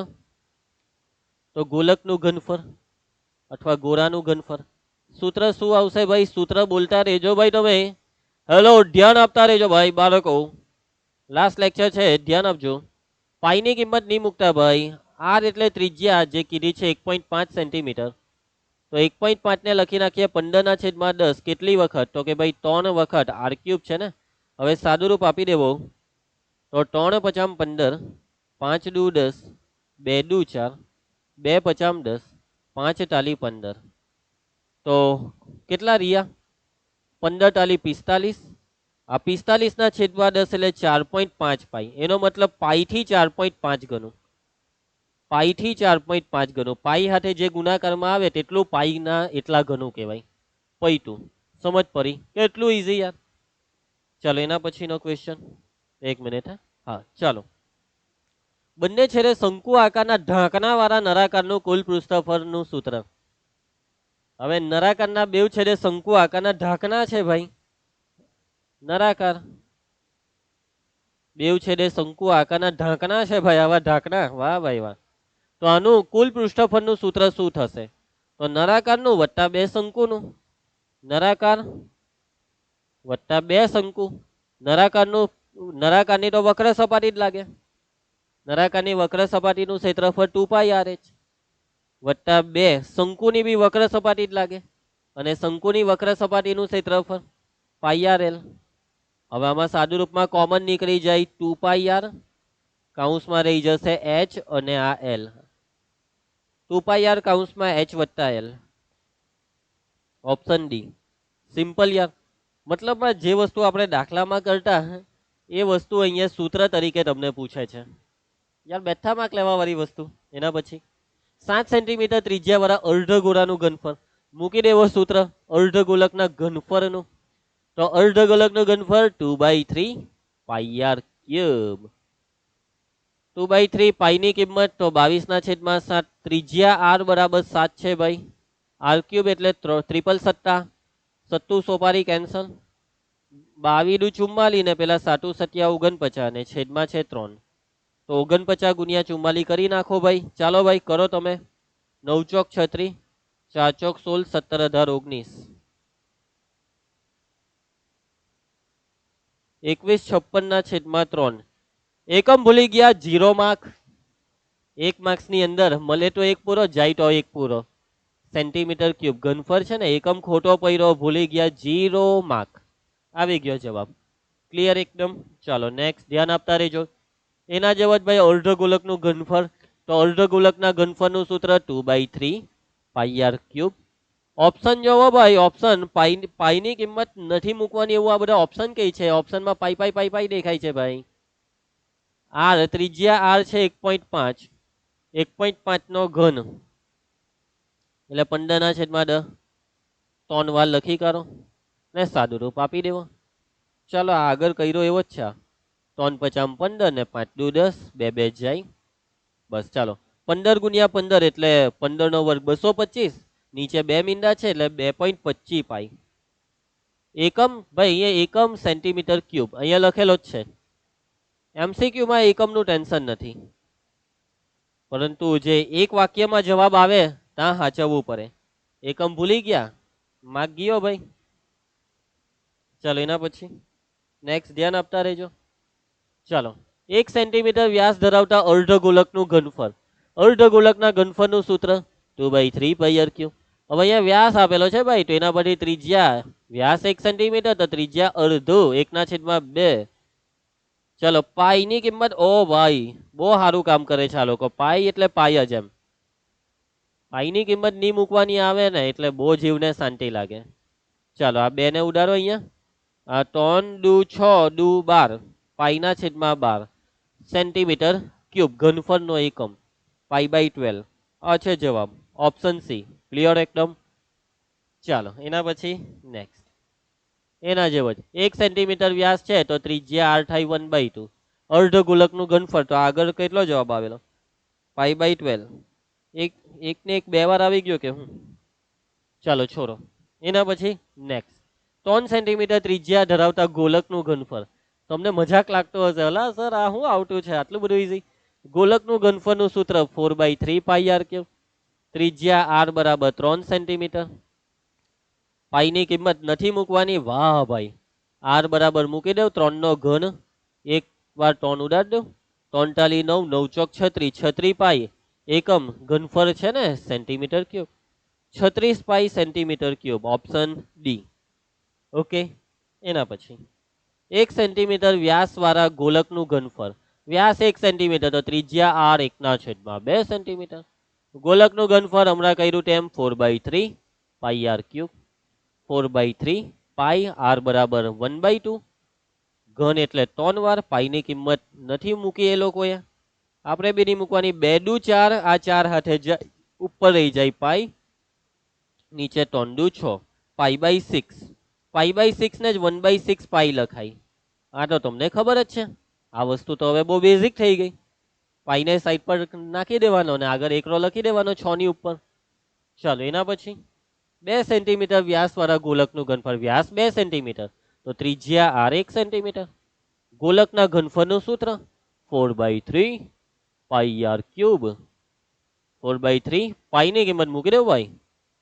તો ગોલકનું ઘનફળ અથવા ગોળાનું ઘનફળ. સૂત્ર શું આવશે ભાઈ? સૂત્ર બોલતા રહેજો ભાઈ તમે. હેલો, ધ્યાન આપતા રહેજો ભાઈ બાળકો. લાસ્ટ લેક્ચર છે, ધ્યાન આપજો. પાઈની કિંમત નહીં મૂકતા ભાઈ. આર એટલે ત્રિજ્યા જે કીધી છે 1.5 સેન્ટીમીટર. તો 1.5 ને લખી નાખીએ 15/10. કેટલી વખત? તો કે ભાઈ 3 વખત. આર ક્યુબ છે ને, હવે સાદુરૂપ આપી દેવો. તો 3 × 5 = 15, 5 × 2 = 10, 2 × 4, 2 × 5 = 10, 5 × 15. તો કેટલા રહ્યા? 15 × 45. આ 45 ના છેદમાં 10 એટલે 4.5 પાઈ. એનો મતલબ પાઈથી 4.5 ગણું. પાઈથી 4.5 ગણું. પાઈ સાથે જે ગુણાકારમાં આવે તેટલું પાઈના એટલા ગણું કહેવાય. પૈતું. સમજ પડી? કેટલું ઈઝી યાર. ચાલો એના પછીનો ક્વેશ્ચન. 1 મિનિટ. હા ચાલો. બંને છેડે શંકુ આકારના ઢાંકણાવાળા નળાકારનું કુલ પૃષ્ઠફળનું સૂત્ર. હવે નળાકારના બે છેડે શંકુ આકારના ઢાંકણા છે ભાઈ. નળાકાર બે છેડે શંકુ આકારના ઢાંકણા છે ભાઈ. આવા ઢાંકણા, વાહ ભાઈ વાહ. તો આનું કુલ પૃષ્ઠફળનું સૂત્ર શું થશે? તો નળાકારનું વત્તા 2 શંકુનું. નળાકાર વત્તા 2 શંકુ. નળાકારની તો વક્ર સપાટી જ લાગે. નળાકારની વક્ર સપાટીનું ક્ષેત્રફળ 2πr/h વત્તા 2 શંકુની બી વક્ર સપાટી જ લાગે, અને શંકુની વક્ર સપાટીનું ક્ષેત્રફળ πr/l. હવે આમાં સાદુ રૂપમાં કોમન નીકળી જાય 2πr, કૌંસમાં રહી જશે h અને આ l. 2πr કૌંસમાં h વત્તા l. Option D. સિમ્પલ યાર. મતલબમાં જે વસ્તુ આપણે દાખલામાં કરતા એ વસ્તુ અહીંયા સૂત્ર તરીકે તમને પૂછે છે યાર. બેઠા માર્ક લેવા વાળી વસ્તુ. એના પછી 7 સેન્ટીમીટર ત્રિજ્યાવાળા અર્ધગોળાનું ઘનફળ. મૂકી દેવો સૂત્ર અર્ધગોલકના ઘનફળનું. તો અર્ધગોલકનું ઘનફળ 2/3 πr³. 2/3 પાઈની કિંમત તો 22/7. ત્રિજ્યા r બરાબર 7 છે ભાઈ. r³ એટલે 3 સત્તા, સત્તુ સોપારી કેન્સલ. 22 × 44 ને પેલા 7 × 7 = 49 ને છેદમાં છે 3. તો 49 × 44 કરી નાખો ભાઈ. ચાલો ભાઈ કરો તમે. 9 ચોક 36, 4 ચોક 16, 17 18 19. 2156/3. એકમ ભૂલી ગયા, 0 માર્ક. 1 માર્ક્સની અંદર મળે તો 1 પૂરો, જાય તો 1 પૂરો. સેન્ટીમીટર ક્યુબ ઘનફળ છે ને, એકમ ખોટો પડ્યો, ભૂલી ગયા, 0 માર્ક. આવી ગયો જવાબ. ક્લિયર એકદમ. ચાલો નેક્સ્ટ. ધ્યાન આપતા રહેજો. એના જેવો જ ભાઈ અર્ધગોલકનું ઘનફળ, તો અર્ધગોલકના ઘનફળનું સૂત્ર 2/3 પાઈ આર ક્યુબ. ઓપ્શન જોવો ભાઈ, ઓપ્શન પાઈની કિંમત નથી મૂકવાની એવું આ બધા ઓપ્શન કઈ છે? ઓપ્શનમાં પાઈ પાઈ પાઈ પાઈ દેખાય છે ભાઈ. આર ત્રિજ્યા આર છે 1.5, 1.5 નો ઘન એટલે 15/10 3 વાર લખી કરો ને સાદું રૂપ આપી દેવો. ચાલો આગળ કર્યો એવો જ છે. 3 × 5 = 15 ને 5 × 2 = 10, 2 2 જાય. બસ ચાલો 15 × 15 એટલે 15 નો વર્ગ 225, નીચે 2 મીંડા છે એટલે 2.25 પાઈ. એકમ ભાઈ અહીંયા એકમ સેન્ટીમીટર ક્યુબ અહીંયા લખેલો જ છે. MCQ માં એકમનું ટેન્શન નથી, પરંતુ જે એક વાક્યમાં જવાબ આવે ત્યાં સાચવવું પડે. એકમ ભૂલી ગયા, માર્ક ગયો ભાઈ. ચાલો એના પછી નેક્સ્ટ ધ્યાન આપતા રહેજો. ચાલો 1 સેન્ટીમીટર વ્યાસ ધરાવતા અર્ધગોલકનું ઘનફળ, અર્ધગોલકના ઘનફળનું સૂત્ર 2/3 પાઈ આર ક્યુબ. હવે અહીંયા વ્યાસ આપેલો છે ભાઈ, તો એના પરથી ત્રિજ્યા, વ્યાસ 1 સેન્ટીમીટર તો ત્રિજ્યા અડધું 1/2. ચલો પાઈ ની કિંમત, ઓ ભાઈ બહુ સારું કામ કરે છે આ લોકો. પાઈ એટલે પાઈ જ એમ. પાઈ ની કિંમત નહીં મૂકવાની આવે ને એટલે બહુ જીવને શાંતિ લાગે. ચાલો આ 2 ને ઉડાડો અહીંયા. આ 3 દુ 6 દુ 12 પાઈના છેદમાં 12 સેન્ટીમીટર ક્યુબ ઘનફળનો એકમ પાઈ/12 આ છે જવાબ. ઓપ્શન સી ક્લિયર એકદમ. ચાલો એના પછી નેક્સ્ટ એના જેવો જ 1 સેન્ટીમીટર વ્યાસ છે તો ત્રિજ્યા r થાય 1/2. અર્ધગોલકનું ઘનફળ, તો આગળ કેટલો જવાબ આવેલો? પાઈ/12. એક ને એક 2 વાર આવી ગયો કે હું? ચાલો છોડો. એના પછી નેક્સ્ટ 3 સેન્ટીમીટર ત્રિજ્યા ધરાવતા ગોલકનું ઘનફળ. તમને મજાક લાગતો હશે, અલા સર આ શું આવતું છે આટલું બધું ઈઝી. ગોલકનું ઘનફળનું સૂત્ર 4/3 પાઈ આર ક્યુબ. ત્રિજ્યા r બરાબર 3 સેન્ટીમીટર. પાઈની કિંમત નથી મૂકવાની. વાહ ભાઈ, r બરાબર મૂકી દઉં 3 નો ઘન, એક વાર 3 ઉડાડ દઉં. 3 × 9 9 × 36 36 પાઈ. એકમ ઘનફળ છે ને centimetre cube, 36 pi centimetre cube. Option D. Okay એના પછી 1 સેન્ટીમીટર વ્યાસ વાળા ગોલકનું ઘનફળ, વ્યાસ 1 સેન્ટીમીટર તો ત્રિજ્યા r 1/2 સેન્ટીમીટર. ગોલકનું ઘનફળ હમણાં કર્યું તેમ 4/3 પાઈ આર ક્યુબ. 4/3 પાઈ, r બરાબર 1/2. ઘન એટલે 3 વાર. પાઈની કિંમત નથી મૂકી એ લોકોએ, આપણે બી નહીં મૂકવાની. 2 દુ 4, આ 4 હાથે જાય ઉપર રહી જાય પાઈ, નીચે 3 દુ 6 પાઈ/6. પાઈ/6 ને જ 1/6 પાઈ લખાય. આ તો તમને ખબર જ છે. આ વસ્તુ તો હવે બહુ બેઝિક થઈ ગઈ. પાઈને સાઈડ પર નાખી દેવાનો અને આગળ એકરો લખી દેવાનો 6 ની ઉપર. ચાલો એના પછી 2 સેન્ટીમીટર વ્યાસ વાળા ગોલકનું ઘનફળ, વ્યાસ 2 સેન્ટીમીટર તો ત્રિજ્યા r 1 સેન્ટીમીટર. ગોલકના ઘનફળનું સૂત્ર 4/3 પાઈ આર ક્યુબ. 4/3 પાઈની કિંમત મૂકી દેવું ભાઈ,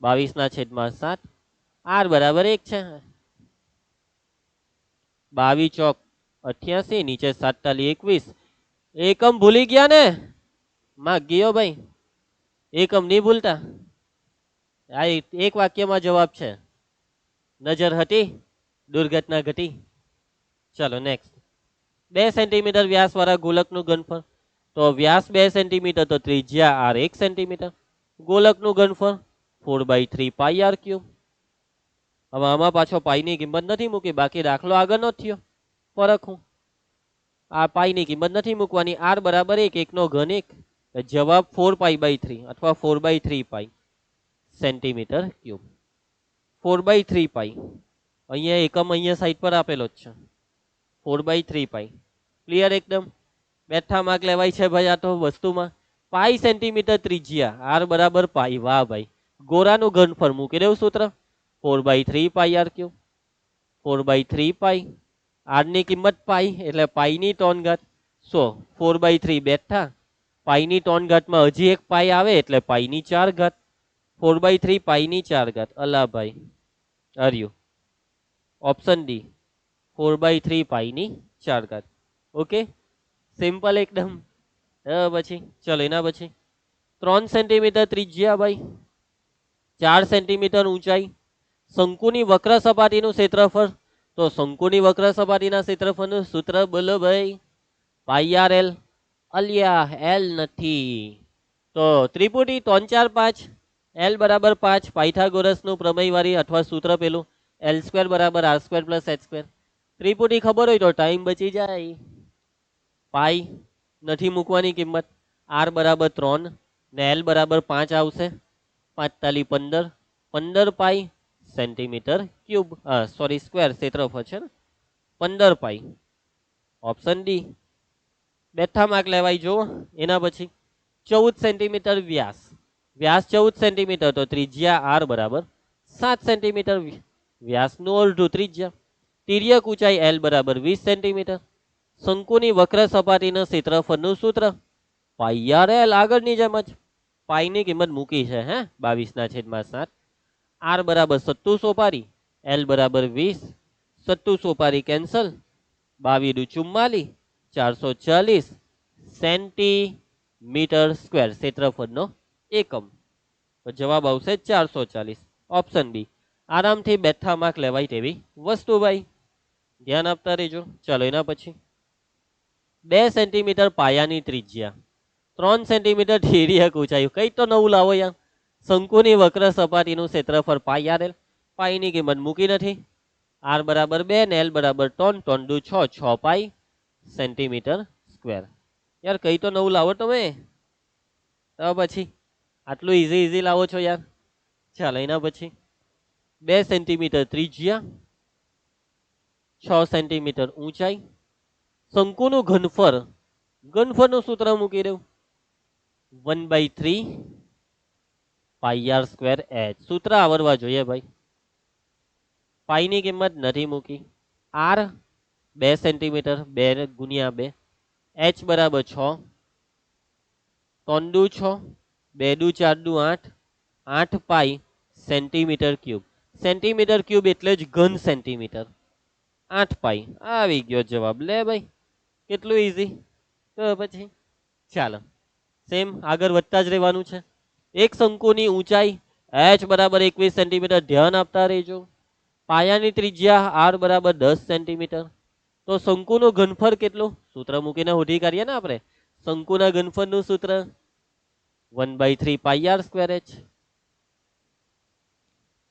22/7. r બરાબર 1 છે. 22 ચોક 88, નીચે 7 × 21. એકમ ભૂલી ગયા ને? માં ગયો ભાઈ, એકમ નહીં ભૂલતા. આ એક વાક્યમાં જવાબ છે. નજર હતી, દુર્ઘટના ઘટી. ચલો નેક્સ્ટ 2 સેન્ટીમીટર વ્યાસ વાળા ગોલકનું ઘનફળ, તો વ્યાસ 2 સેન્ટીમીટર તો ત્રિજ્યા r 1 સેન્ટીમીટર. ગોલકનું ઘનફળ 4/3 પાઈ આર ક્યુબ. હવે આમાં પાછો પાઈની કિંમત નથી મૂકી, બાકી દાખલો આગળ નો થયો. ફરક હું આ પાઈની કિંમત નથી મૂકવાની. r બરાબર 1, 1 નો ઘન 1. જવાબ 4 પાઈ/3 અથવા 4/3 પાઈ સેન્ટીમીટર ક્યુબ. 4/3 પાઈ અહીંયા એકમ અહીંયા સાઈડ પર આપેલો જ છે. 4/3 પાઈ ક્લિયર એકદમ. બેઠા માર્ક લેવાય છે ભાઈ આ તો વસ્તુમાં. પાઈ સેન્ટીમીટર ત્રિજ્યા, r બરાબર પાઈ. વાહ ભાઈ, ગોળાનું ઘનફળ મૂકી દેવું સૂત્ર 4/3 પાઈ આર ક્યુબ. 4/3 પાઈ, r ની કિંમત પાઈ એટલે પાઈની 3 ઘાત. 4/3 બેઠા, પાઈની 3 ઘાતમાં હજી એક પાઈ આવે એટલે પાઈની 4 ઘાત. 4/3 પાઈની 4 ઘાત. અલા ભાઈ આર્યું ઓપ્શન ડી 4/3 પાઈની 4 ઘાત. ઓકે સિમ્પલ એકદમ. પછી ચલો એના પછી 3 સેન્ટીમીટર ત્રિજ્યા ભાઈ, 4 સેન્ટીમીટર ઊંચાઈ. શંકુની વક્ર સપાટીનું ક્ષેત્રફળ, તો શંકુની વક્ર સપાટીના ક્ષેત્રફળનું સૂત્ર બોલો ભાઈ, પાઈ આર એલ. અલ્યા એલ નથી. તો ત્રિપુટી 3 4 5 એલ બરાબર 5 પાયથાગોરસનું પ્રમેયવાળી અથવા સૂત્ર પેલું એલ સ્ક્વેર બરાબર R square plus H square. ત્રિપુટી ખબર હોય તો ટાઈમ બચી જાય. પાઈ નથી મૂકવાની કિંમત. આર બરાબર 3 ને એલ બરાબર 5 આવશે. 5 તાલી 15 15 pi centimetre cube sorry square ક્ષેત્રફળ છે ને 15 પાઈ. Option D. બેઠા માર્ક લેવાય જો. એના પછી 14 સેન્ટીમીટર વ્યાસ. વ્યાસ 14 સેન્ટીમીટર તો ત્રિજ્યા આર બરાબર 7 સેન્ટીમીટર. વ્યાસનું અડધું ત્રિજ્યા. તિર્યક ઊંચાઈ એલ બરાબર 20 સેન્ટીમીટર. શંકુની વક્ર સપાટીના ક્ષેત્રફળનું સૂત્ર પાઈ આર એલ. આગળની જેમ જ પાઈની કિંમત મૂકી છે 22/7. આર બરાબર 700 સોપારી, એલ બરાબર 20. 700 સોપારી કેન્સલ. 22 44 440 સેન્ટીમીટર સ્ક્વેર ક્ષેત્રફળનો એકમ. તો જવાબ આવશે 440. Option B. આરામથી બેઠા માર્ક લેવાય તેવી વસ્તુ ભાઈ, ધ્યાન આપતા રહેજો. ચાલો એના પછી 2 સેન્ટીમીટર પાયાની ત્રિજ્યા, 3 સેન્ટીમીટર તિર્યક ઊંચાઈ. કઈ તો નવું લાવો યાર. શંકુની વક્ર સપાટીનું ક્ષેત્રફળ પાઈ આર એલ. પાઈની કિંમત મૂકી નથી. આર બરાબર 2 ને એલ બરાબર 3. 3 દુ 6 6 પાઈ સેન્ટીમીટર સ્ક્વેર. યાર કઈ તો નવું લાવો તમે. તો પછી આટલું ઈઝી લાવો છો યાર. ચાલો એના પછી 2 સેન્ટીમીટર ત્રિજ્યા, 6 સેન્ટીમીટર ઊંચાઈ. શંકુનું ઘનફળ, ઘનફળનું સૂત્ર મૂકી દઉં 1/3 પાઈ આર સ્ક્વેર એચ. સૂત્ર આવડવા જોઈએ ભાઈ. પાઈની કિંમત નથી મૂકી. આર 2 સેન્ટીમીટર, 2 ગુણ્યા 2. એચ બરાબર 6. 3 દુ 6, 2 દુ 4 દુ 8. 8 પાઈ સેન્ટીમીટર ક્યુબ. સેન્ટીમીટર ક્યુબ એટલે જ ઘન સેન્ટીમીટર. 8 પાઈ આવી ગયો જવાબ. લે ભાઈ, કેટલું ઈઝી. તો પછી ચાલો સેમ આગળ વધતા જ રહેવાનું છે. એક શંકુની ઊંચાઈ એચ બરાબર 21 સેન્ટીમીટર. ધ્યાન આપતા રહેજો. પાયાની ત્રિજ્યા આર બરાબર 10 સેન્ટીમીટર. તો શંકુનું ઘનફળ કેટલું? સૂત્ર મૂકીને શોધી કાઢીએ ને આપણે. શંકુના ઘનફળનું સૂત્ર 1/3 પાઈ આર સ્ક્વેર એચ.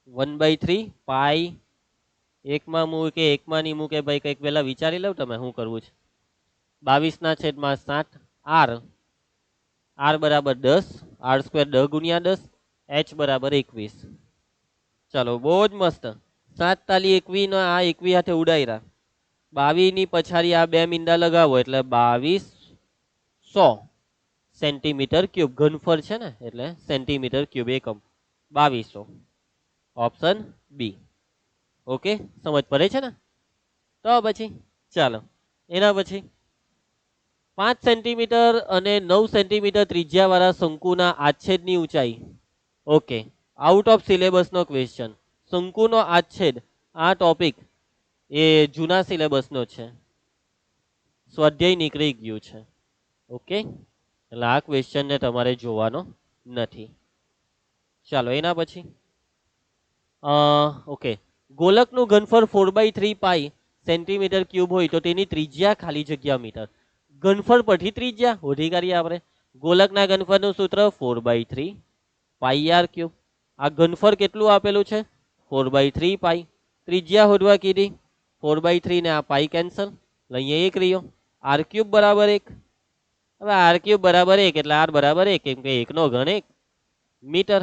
1/3 પાઈ એકમાં મૂકે એકમાં નહીં મૂકે ભાઈ, કંઈક પહેલા વિચારી લઉં તમે શું કરવું છે. 22/7. આર, આર બરાબર 10. આર સ્ક્વેર 10 ગુણ્યા 10. એચ બરાબર 21. ચાલો બહુ જ મસ્ત. 7 તાલી 21 નો આ 21 હાથે ઉડાયરા. 22 ની પછાડી આ 2 મીંડા લગાવો એટલે 2200 સેન્ટીમીટર ક્યુબ. ઘનફળ છે ને એટલે સેન્ટીમીટર ક્યુબ એકમ 2200. Option B. ઓકે, સમજ પડે છે ને. તો પછી ચાલો એના પછી 5 સેન્ટીમીટર અને 9 સેન્ટીમીટર ત્રિજ્યાવાળા શંકુના આચ્છેદની ઊંચાઈ. ઓકે, આઉટ ઓફ સિલેબસનો ક્વેશ્ચન. શંકુનો આચ્છેદ, આ ટોપિક એ જૂના સિલેબસનો છે. સ્વાધ્યાય નીકળી ગયું છે. ઓકે, એટલે આ ક્વેશ્ચનને તમારે જોવાનો નથી. ચાલો એના પછી ઓકે, ગોલકનું ઘનફળ 4/3 પાઈ સેન્ટીમીટર ક્યુબ હોય તો તેની ત્રિજ્યા ખાલી જગ્યા મીટર. ઘનફળ પરથી ત્રિજ્યા શોધી કાઢીએ આપણે. ગોલકના ઘનફળનું સૂત્ર 4/3 પાઈ આર ક્યુબ. આ ઘનફળ કેટલું આપેલું છે? 4/3 પાઈ. ત્રિજ્યા શોધવા કીધી 4/3 ને આ પાઈ કેન્સલ. અહીંયા 1 રહ્યો. આર ક્યુબ બરાબર 1. હવે આર ક્યુબ બરાબર 1 એટલે આર બરાબર 1, કેમ કે 1 નો ઘન 1 મીટર.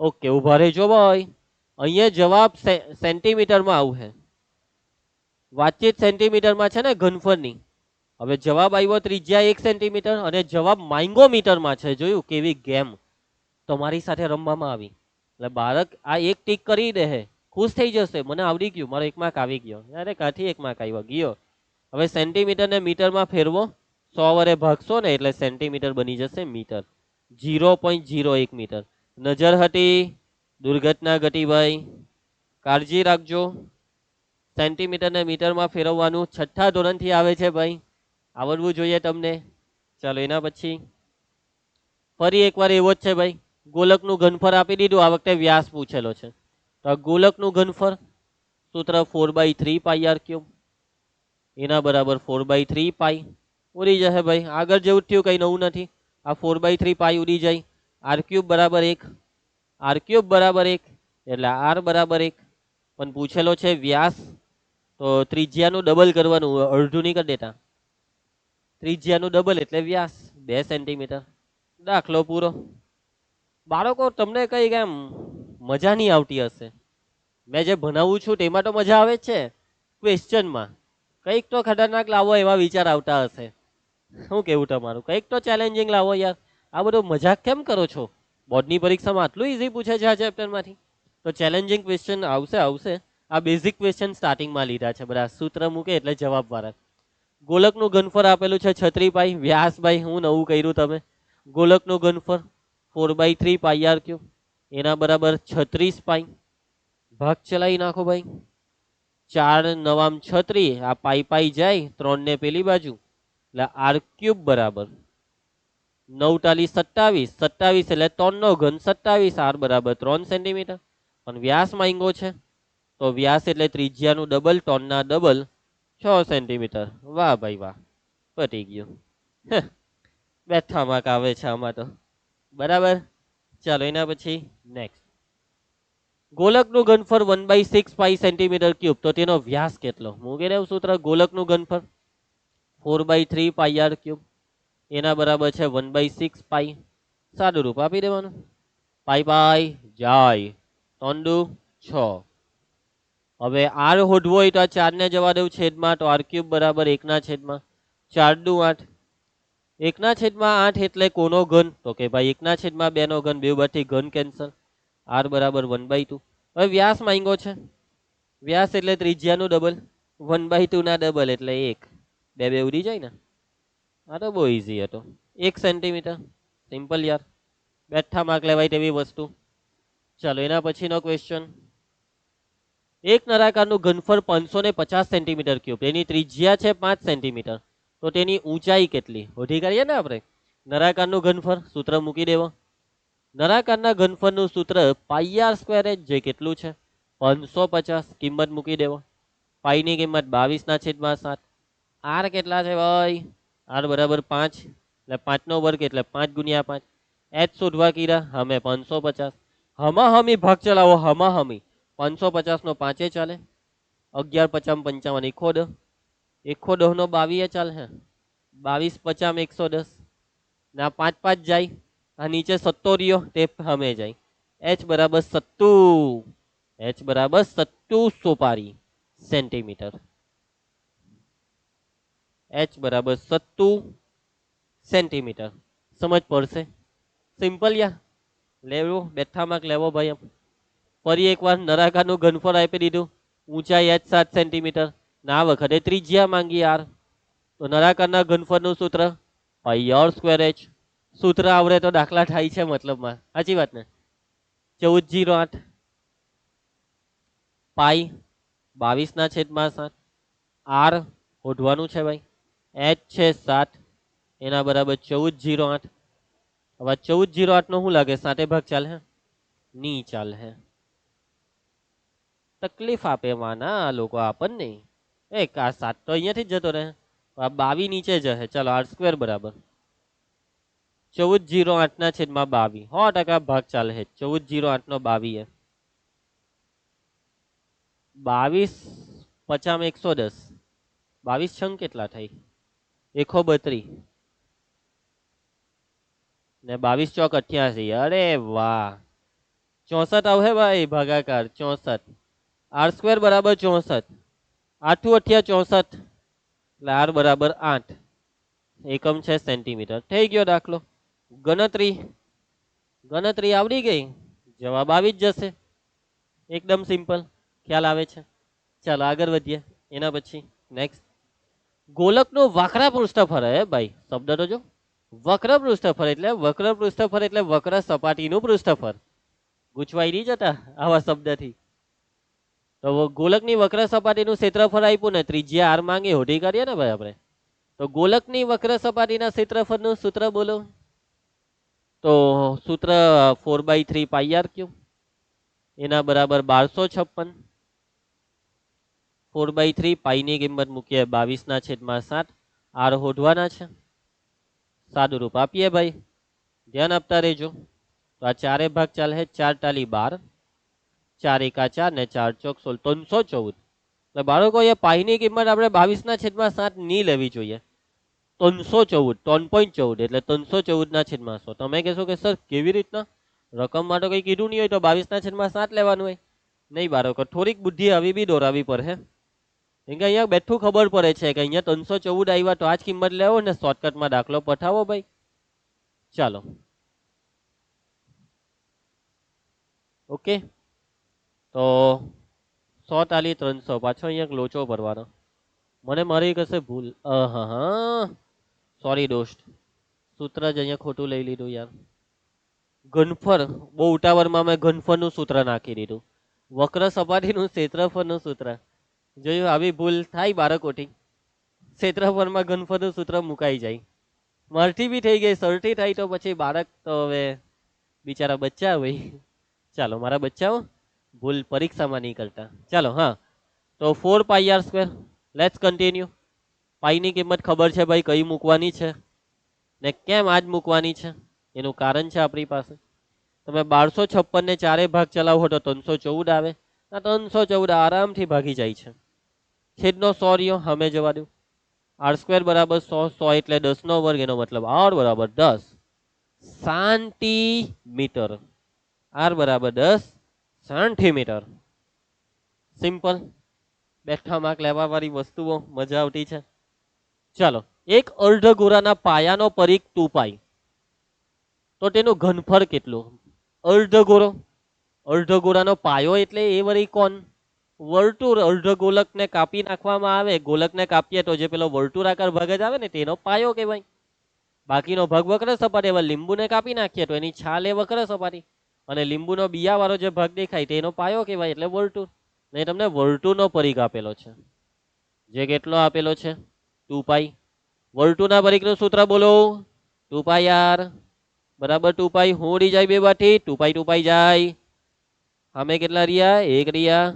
ઓકે, ઉભા રહેજો ભાઈ. અહીંયા જવાબ સેન્ટીમીટરમાં આવશે. વાતચીત સેન્ટીમીટરમાં છે ને ઘનફળની. હવે જવાબ આવ્યો ત્રિજ્યા 1 સેન્ટીમીટર અને જવાબ માંગ્યો મીટરમાં છે. જોયું કેવી ગેમ તમારી સાથે રમવામાં આવી. એટલે બાળક આ એક ટીક કરી દે, ખુશ થઈ જશે. મને આવડી ગયું, મારો 1 માર્ક આવી ગયો. અરે કાથી 1 માર્ક આવ્યો ગયો. હવે સેન્ટીમીટરને મીટરમાં ફેરવો, 100 વડે ભાગશો ને એટલે સેન્ટીમીટર બની જશે મીટર. 0.01 મીટર. નજર હતી, દુર્ઘટના ઘટી ભાઈ, કાળજી રાખજો. સેન્ટીમીટરને મીટરમાં ફેરવવાનું 6થા ધોરણથી આવે છે ભાઈ, આવડવું જોઈએ તમને. ચાલો એના પછી ફરી એકવાર એવો જ છે ભાઈ. ગોલકનું ઘનફળ આપી દીધું, આ વખતે વ્યાસ પૂછેલો છે. તો આ ગોલકનું ઘનફળ સૂત્ર 4/3 પાઈ આર ક્યુબ. એના બરાબર 4/3 પાઈ. ઉડી જશે ભાઈ, આગળ જેવું જ થયું, કંઈ નવું નથી. આ 4/3 પાઈ ઉડી જાય. આર ક્યુબ બરાબર 1, આર ક્યુબ બરાબર 1 એટલે આર બરાબર 1. પણ પૂછેલો છે વ્યાસ, તો ત્રિજ્યાનું ડબલ કરવાનું, અડધું નહીં કરી દેતા. ત્રિજ્યાનું ડબલ એટલે વ્યાસ 2 સેન્ટીમીટર. દાખલો પૂરો. બાળકો તમને કઈ કેમ મજા નહીં આવતી હશે. મેં જે ભણાવું છું તેમાં તો મજા આવે જ છે, ક્વેશ્ચનમાં કંઈક તો ખતરનાક લાવો એવા વિચાર આવતા હશે. શું કેવું તમારું? કંઈક તો ચેલેન્જિંગ લાવો યાર. આ બધો મજાક કેમ કરો છો? બોર્ડની પરીક્ષામાં આટલું ઇઝી પૂછે છે આ ચેપ્ટરમાંથી, તો ચેલેન્જિંગ ક્વેશ્ચન આવશે આવશે. આ બેઝિક ક્વેશ્ચન સ્ટાર્ટિંગમાં લીધા છે બધા, સૂત્ર મૂકે એટલે જવાબ વાળા. ગોલકનું ઘનફળ આપેલું છે 36 પાઈ. વ્યાસ ભાઈ હું નવું કર્યું તમે. ગોલકનું ઘનફળ 4/3 પાઈ આર ક્યુબ, એના બરાબર 36 પાઈ. ભાગ ચલાવી નાખો ભાઈ. 4 9 36, આ પાઈ પાઈ જાય 3 ને પેલી બાજુ, એટલે આર ક્યુબ બરાબર 9 × 27, 27 એટલે 3 નો ઘન 27, આર બરાબર 3 સેન્ટીમીટર. પણ વ્યાસ માંગ્યો છે, તો વ્યાસ એટલે ત્રિજ્યાનું ડબલ, ટોનના ડબલ 6 સેન્ટીમીટર. વાહ ભાઈ વાહ, પતી ગયું. બેઠા માર્ક આવે છે આમાં તો. બરાબર. ચાલો એના પછી નેક્સ્ટ. ગોલકનું ઘનફળ 1/6 પાઈ સેન્ટીમીટર ક્યુબ, તો તેનો વ્યાસ કેટલો? મૂકી દેવું સૂત્ર. ગોલકનું ઘનફળ 4/3 પાઈ આર ક્યુબ, એના બરાબર છે 1/6 પાઈ. સાદું રૂપ આપી દેવાનું. પાઈ પાઈ જાય, 3 દુ 6. હવે આર હોધવો હોય તો આ 4 ને જવા દેવું છેદમાં, તો આર ક્યુબ બરાબર 1/4. 4 દુ 8, 1/8 એટલે કોનો ઘન? તો કે ભાઈ 1/2 નો ઘન, બે બાજુથી ઘન કેન્સલ. આર બરાબર 1/2. હવે વ્યાસ માંગ્યો છે, વ્યાસ એટલે ત્રિજ્યાનું ડબલ, 1/2 ના ડબલ એટલે 1. બે બે ઉડી જાય ને. આ તો બહુ ઈઝી હતો. 1 સેન્ટીમીટર. સિમ્પલ યાર, બેઠા માર્ક લેવાય તેવી વસ્તુ. ચાલો એના પછીનો ક્વેશ્ચન. એક નળાકારનું ઘનફળ 550 સેન્ટીમીટર ક્યુબ, એની ત્રિજ્યા છે 5 સેન્ટીમીટર, તો તેની ઊંચાઈ કેટલી? શોધી કાઢીએ ને આપણે. નળાકારનું ઘનફળ સૂત્ર મૂકી દેવો. નળાકારના ઘનફળનું સૂત્ર પાઈ આર સ્ક્વેર h, જે કેટલું છે 550. કિંમત મૂકી દેવો. પાઈની કિંમત 22/7. આર કેટલા છે ભાઈ? આર બરાબર 5, એટલે 5 નો વર્ગ એટલે 5 × 5. h શોધવા કીધા, હમે 550. હમા હમી ભાગ ચલાવો, હમા હમી. 550 નો 5 ચાલે, 11 × 5 = 55, એખો 10, એખો 10 નો 22 ચાલે હે, 22 × 50 = 110. ના 5 5 જાય, આ નીચે 70 રહ્યો તે હમે જાય. h બરાબર 70, h બરાબર 70 સોપારી સેન્ટીમીટર. h બરાબર 70 સેન્ટીમીટર. સમજ પડશે? સિમ્પલ યા. લેવો, બેઠા માર્ક લેવો ભાઈ. ફરી એકવાર નળાકારનું ઘનફળ આપી દીધું, ઊંચાઈ h 7 સેન્ટીમીટર. ના વખતે ત્રિજ્યા માંગી આર, તો નળાકારના ઘનફળનું સૂત્ર પાઈ આર સ્ક્વેર h. સૂત્ર આવડે તો દાખલા થાય છે મતલબમાં, સાચી વાત ને. 1408 પાઈ 22/7. આર શોધવાનું છે ભાઈ. h છે 7, એના બરાબર 1408. હવે 1408 નો શું લાગે? 7 ભાગ ચાલે હે? ની ચાલે હે. તકલીફ આપે માના આ લોકો આપણને. એક આ 7 તો અહીંયાથી જ જતો રહે, આ 22 નીચે જશે. ચાલો આર સ્ક્વેર બરાબર 1408/22. 100% ભાગ ચાલે છે. 1408 નો 22 22 50 110. 22 છંગ કેટલા થઈ? 132 ને 22 ચોક 88. અરે વાહ, 64 આવશે ભાઈ ભાગાકાર. 64. આર સ્ક્વેર બરાબર 64. 8 8 64, એટલે આર બરાબર 8. એકમ છે સેન્ટીમીટર. થઈ ગયો દાખલો. ગણતરી ગણતરી આવડી ગઈ, જવાબ આવી જ જશે. એકદમ સિમ્પલ, ખ્યાલ આવે છે. ચાલો આગળ વધીએ. એના પછી નેક્સ્ટ. ગોલકનું વક્ર પૃષ્ઠફળ હે ભાઈ, શબ્દ તો જો. વક્ર પૃષ્ઠફળ એટલે વક્ર સપાટીનું પૃષ્ઠફળ. ગૂંચવાઈ નહીં જતા આવા શબ્દથી. તો ગોલકની વક્ર સપાટીનું ક્ષેત્રફળ આપ્યું ને, ત્રિજ્યા આર માંગે, શોધી કાઢીએ ને ભાઈ આપણે. તો ગોલકની વક્ર સપાટીના ક્ષેત્રફળનું સૂત્ર બોલો. તો સૂત્ર 4/3 પાઈ આર ક્યુબ, એના બરાબર 1256. 4/3 પાઈની કિંમત મૂકીએ 22/7. આર શોધવાના છે. સાદું રૂપ આપીએ ભાઈ, ધ્યાન આપતા રહેજો. તો આ ચારે ભાગ ચાલે છે, 4 ટાલી 12, 4 એકા 4 ને 4 ચોક 16, 314. એટલે બાળકો એ પાઈની કિંમત આપણે 22/7 ની લેવી જોઈએ. 314, 3.14 એટલે 314/100. તમે કહેશો કે સર કેવી રીતના, રકમ માટે કઈ કીધું નહીં હોય તો 22/7 લેવાનું હોય? નહીં બાળકો, થોડીક બુદ્ધિ આવી બી દોરાવી પડે. કેમ કે અહીંયા બેઠું ખબર પડે છે કે અહીંયા 314 આવ્યા તો આ જ કિંમત લેવો ને શોર્ટકટમાં દાખલો પઠાવો ભાઈ. ચાલો ઓકે, તો 100 ટાલી 300, પાછો અહીંયા લોચો ભરવાનો. મને મારી કશે ભૂલ, હા સોરી દોસ્ત, સૂત્ર જ અહીંયા ખોટું લઈ લીધું યાર. ઘનફળ, બહુ ઉતાવળમાં મેં ઘનફળનું સૂત્ર નાખી દીધું, વક્ર સપાટીનું ક્ષેત્રફળનું સૂત્ર. જોયું, આવી ભૂલ થાય બાળકોથી. ક્ષેત્રફળમાં ઘનફળનું સૂત્ર મુકાઈ જાય. મારથી બી થઈ ગઈ, સરથી થાય તો પછી બાળક તો હવે બિચારા બચ્ચા હોય. ચાલો મારા બચ્ચાઓ ભૂલ પરીક્ષામાં નહીં કરતા. ચાલો હા, તો 4πr². Let's continue. પાઈની કિંમત ખબર છે ભાઈ કઈ મૂકવાની છે ને કેમ આજ મૂકવાની છે, એનું કારણ છે આપણી પાસે. તમે 1256 ને ચારે ભાગ ચલાવો તો 314 આવે. આ 314 આરામથી ભાગી જાય છે. છેદનો 100 રહ્યો, સામે જવા દો. r² બરાબર 100, 100 એટલે 10 નો વર્ગ, એનો મતલબ r બરાબર 10 સેન્ટીમીટર. r બરાબર 10 સેન્ટીમીટર. સિમ્પલ. બેઠા માર્ક લેવા વાળી વસ્તુઓ મજા આવતી છે. ચાલો, એક અર્ધગોળાના પાયાનો પરિઘ 2π, તો તેનું ઘનફળ કેટલું? અર્ધગોળો, અર્ધગોળાનો પાયો એટલે એ વળી કોણ? વર્તુળ. અર્ધગોલકને કાપી નાખવામાં આવે, ગોલકને કાપીએ તો જે પેલો વર્તુળાકાર ભાગ જ આવે ને તેનો પાયો કહેવાય. બાકીનો ભાગ વક્ર સપાટી. હવે લીંબુને કાપી નાખીએ તો એની છાલ એ વક્ર સપાટી, અને લીંબુનો બિયા વાળો જે ભાગ દેખાય તેનો પાયો કહેવાય, એટલે વર્તુળ. ને તમને વર્તુળનો પરિઘ આપેલો છે, જે કેટલો આપેલો છે? 2π. વર્તુળના પરિઘનું સૂત્ર બોલો. 2πr બરાબર 2π. હું ઉડી જાય બે બાથી, 2π 2π જાય. અમે કેટલા રહ્યા? 1 રહ્યા.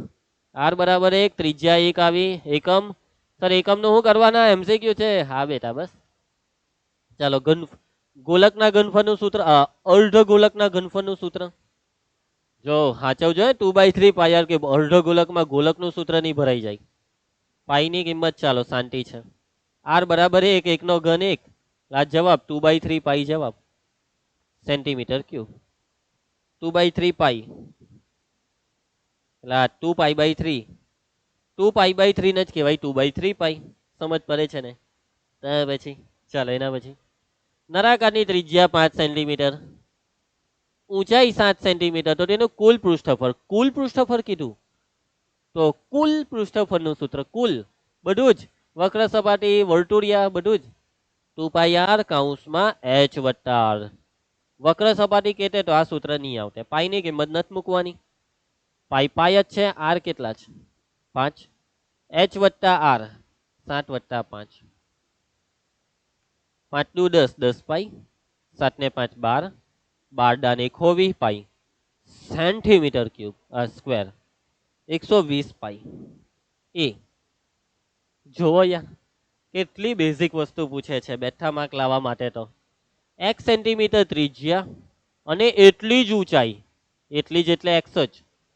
r બરાબર 1, ત્રિજ્યા 1 આવી. એકમ, સર એકમનું શું કરવાના? MCQ છે. હા બેટા બસ. ચાલો, ગોલકના ઘનફળનું સૂત્ર, અર્ધગોલકના ઘનફળનું સૂત્ર જો સાચવજો. 2/3πr કે અર્ધગોલકમાં ગોલકનું સૂત્ર નહીં ભરાઈ જાય. પાઈની કિંમત ચાલો શાંતિ છે. r બરાબર 1, 1 નો ઘન 1, આ જવાબ 2/3π જવાબ, સેન્ટીમીટર ક્યુબ. 2/3π એટલે 2π/3, 2π/3 ને જ કહેવાય 2/3π. સમજ પડે છે ને? પછી ચાલો એના પછી નળાકારની ત્રિજ્યા 5 સેન્ટીમીટર, ઊંચાઈ 7 સેન્ટીમીટર, તો તેનું કુલ પૃષ્ઠફળ, કુલ પૃષ્ઠફળ કીધું તો કુલ પૃષ્ઠફળનું સૂત્ર, કુલ બધું જ, વક્ર સપાટી, વર્તુળિયા બધું જ, 2πr કૌંસમાં h વત્તા r. વક્ર સપાટી કહેતે તો આ સૂત્ર નહીં આવતે. પાઈની કિંમત નથી મૂકવાની, પાઈ પાઈ જ છે. r કેટલા છે? 5. h વત્તા r 7 વત્તા 5, 5 દુ 10, 10 પાઈ, 7 ને 5 12, 12 દાને 120 પાઈ સેન્ટીમીટર ક્યુબ સ્ક્વેર, 120 પાઈ. એ જોવો યાર, કેટલી બેઝિક વસ્તુ પૂછે છે બેઠા માર્ક લાવવા માટે. તો 1 સેન્ટીમીટર ત્રિજ્યા અને એટલી જ ઊંચાઈ, એટલી જ એટલે x જ,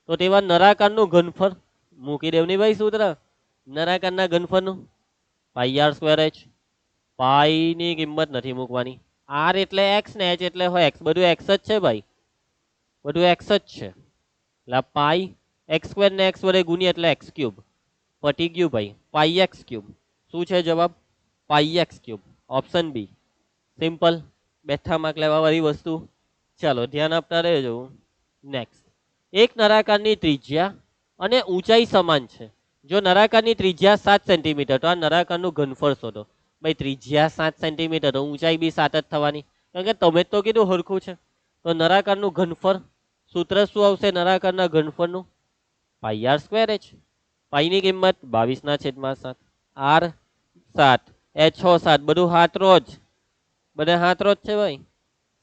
તો તેવા નળાકારનું ઘનફળ મૂકી દેવની ભાઈ સૂત્ર. નળાકારના ઘનફળનું πr²h. પાઈની કિંમત નથી મૂકવાની. r એટલે x ને h એટલે હોય x, બધું x જ છે ભાઈ, બધું x જ છે. એટલે પાઈ x² ને x વડે ગુણીએ એટલે x³. પટી ગયું ભાઈ, πx³. શું છે જવાબ? πx³. Option B. સિમ્પલ, બેઠા માર્ક લેવા વાળી વસ્તુ. ચાલો ધ્યાન આપતા રહેજો. નેક્સ્ટ, એક નળાકારની ત્રિજ્યા અને ઊંચાઈ સમાન છે. જો નળાકારની ત્રિજ્યા 7 સેન્ટીમીટર, તો આ નળાકારનું ઘનફળ શોધો. ભાઈ ત્રિજ્યા 7 સેન્ટીમીટર, તો ઊંચાઈ બી 7 જ થવાની, કારણ કે તમે તો કીધું હરખું છે. તો નળાકારનું ઘનફળ સૂત્ર શું આવશે નળાકારના ઘનફળનું? πr²h. પાઈની કિંમત 22/7, r 7, h 7, બધું હાથરો જ, બધા હાથરો જ છે ભાઈ.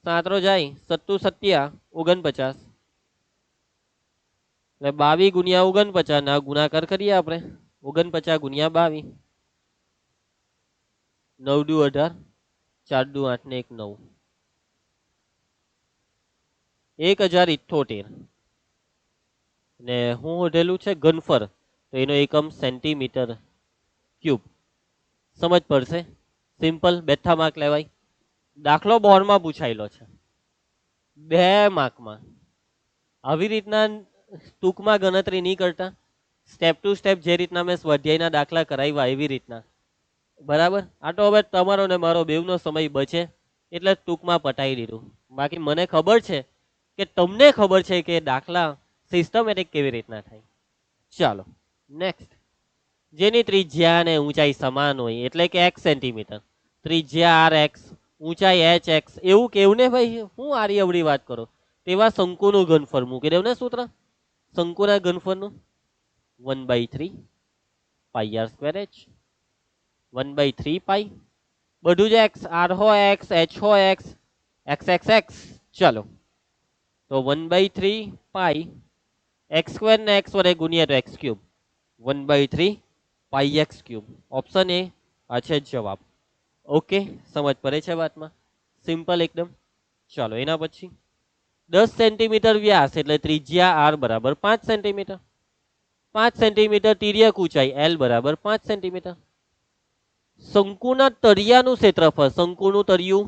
સાતરો જાય, 7 7 49, એટલે 22 ગુણ્યા 49 ના ગુણાકાર કરીએ આપણે. 49 ગુણ્યા 22, 9 દુ 18, 4 દુ 8 ને 1 9, 1078 ને હું ઓઢેલું છે ઘનફળ, તો એનો એકમ સેન્ટીમીટર ક્યુબ. સમજ પડશે, સિમ્પલ, બેઠા માર્ક લેવાય. દાખલો બોર્ડમાં પૂછાયેલો છે 2 માર્કમાં. આવી રીતના ટૂંકમાં ગણતરી નહીં કરતા, સ્ટેપ ટુ સ્ટેપ જે રીતના મેં સ્વાધ્યાયના દાખલા કરાવ્યા એવી રીતના, બરાબર. આ તો હવે તમારો ને મારો બેવનો સમય બચે એટલે ટૂંકમાં પટાઈ દીધું. બાકી મને ખબર છે કે તમને ખબર છે કે દાખલા સિસ્ટમેટિક કેવી રીતના થાય. ચાલો નેક્સ્ટ. જેની ત્રિજ્યા અને ઊંચાઈ સમાન હોય એટલે કે x સેન્ટીમીટર, ત્રિજ્યા આર એક્સ, ઊંચાઈ એચ એક્સ, એવું કેવું ને ભાઈ, હું આરી અવળી વાત કરો. તેવા શંકુનું ઘનફળ મૂકી દેવું ને સૂત્ર. શંકુના ઘનફળનું 1/3 પાઈ આર સ્ક્વેર એચ, 1/3 પાઈ, બધું જ એક્સ, આર હો એક્સ, એચ હો એક્સ, એક્સ એક્સ એક્સ. ચલો તો 1/3 પાઈ એક્સ સ્ક્વેર ને એક્સ વડે ગુણ્યા તો x cube, 1/3 pi x cube. Option A આ છે જવાબ. ઓકે, સમજ પડે છે વાતમાં, સિમ્પલ એકદમ. ચાલો એના પછી 10 સેન્ટીમીટર વ્યાસ એટલે ત્રિજ્યા આર બરાબર 5 સેન્ટીમીટર, 5 સેન્ટીમીટર તિર્યક ઊંચાઈ એલ બરાબર 5 સેન્ટીમીટર. શંકુના તળિયાનું ક્ષેત્રફળ, શંકુનું તળિયું,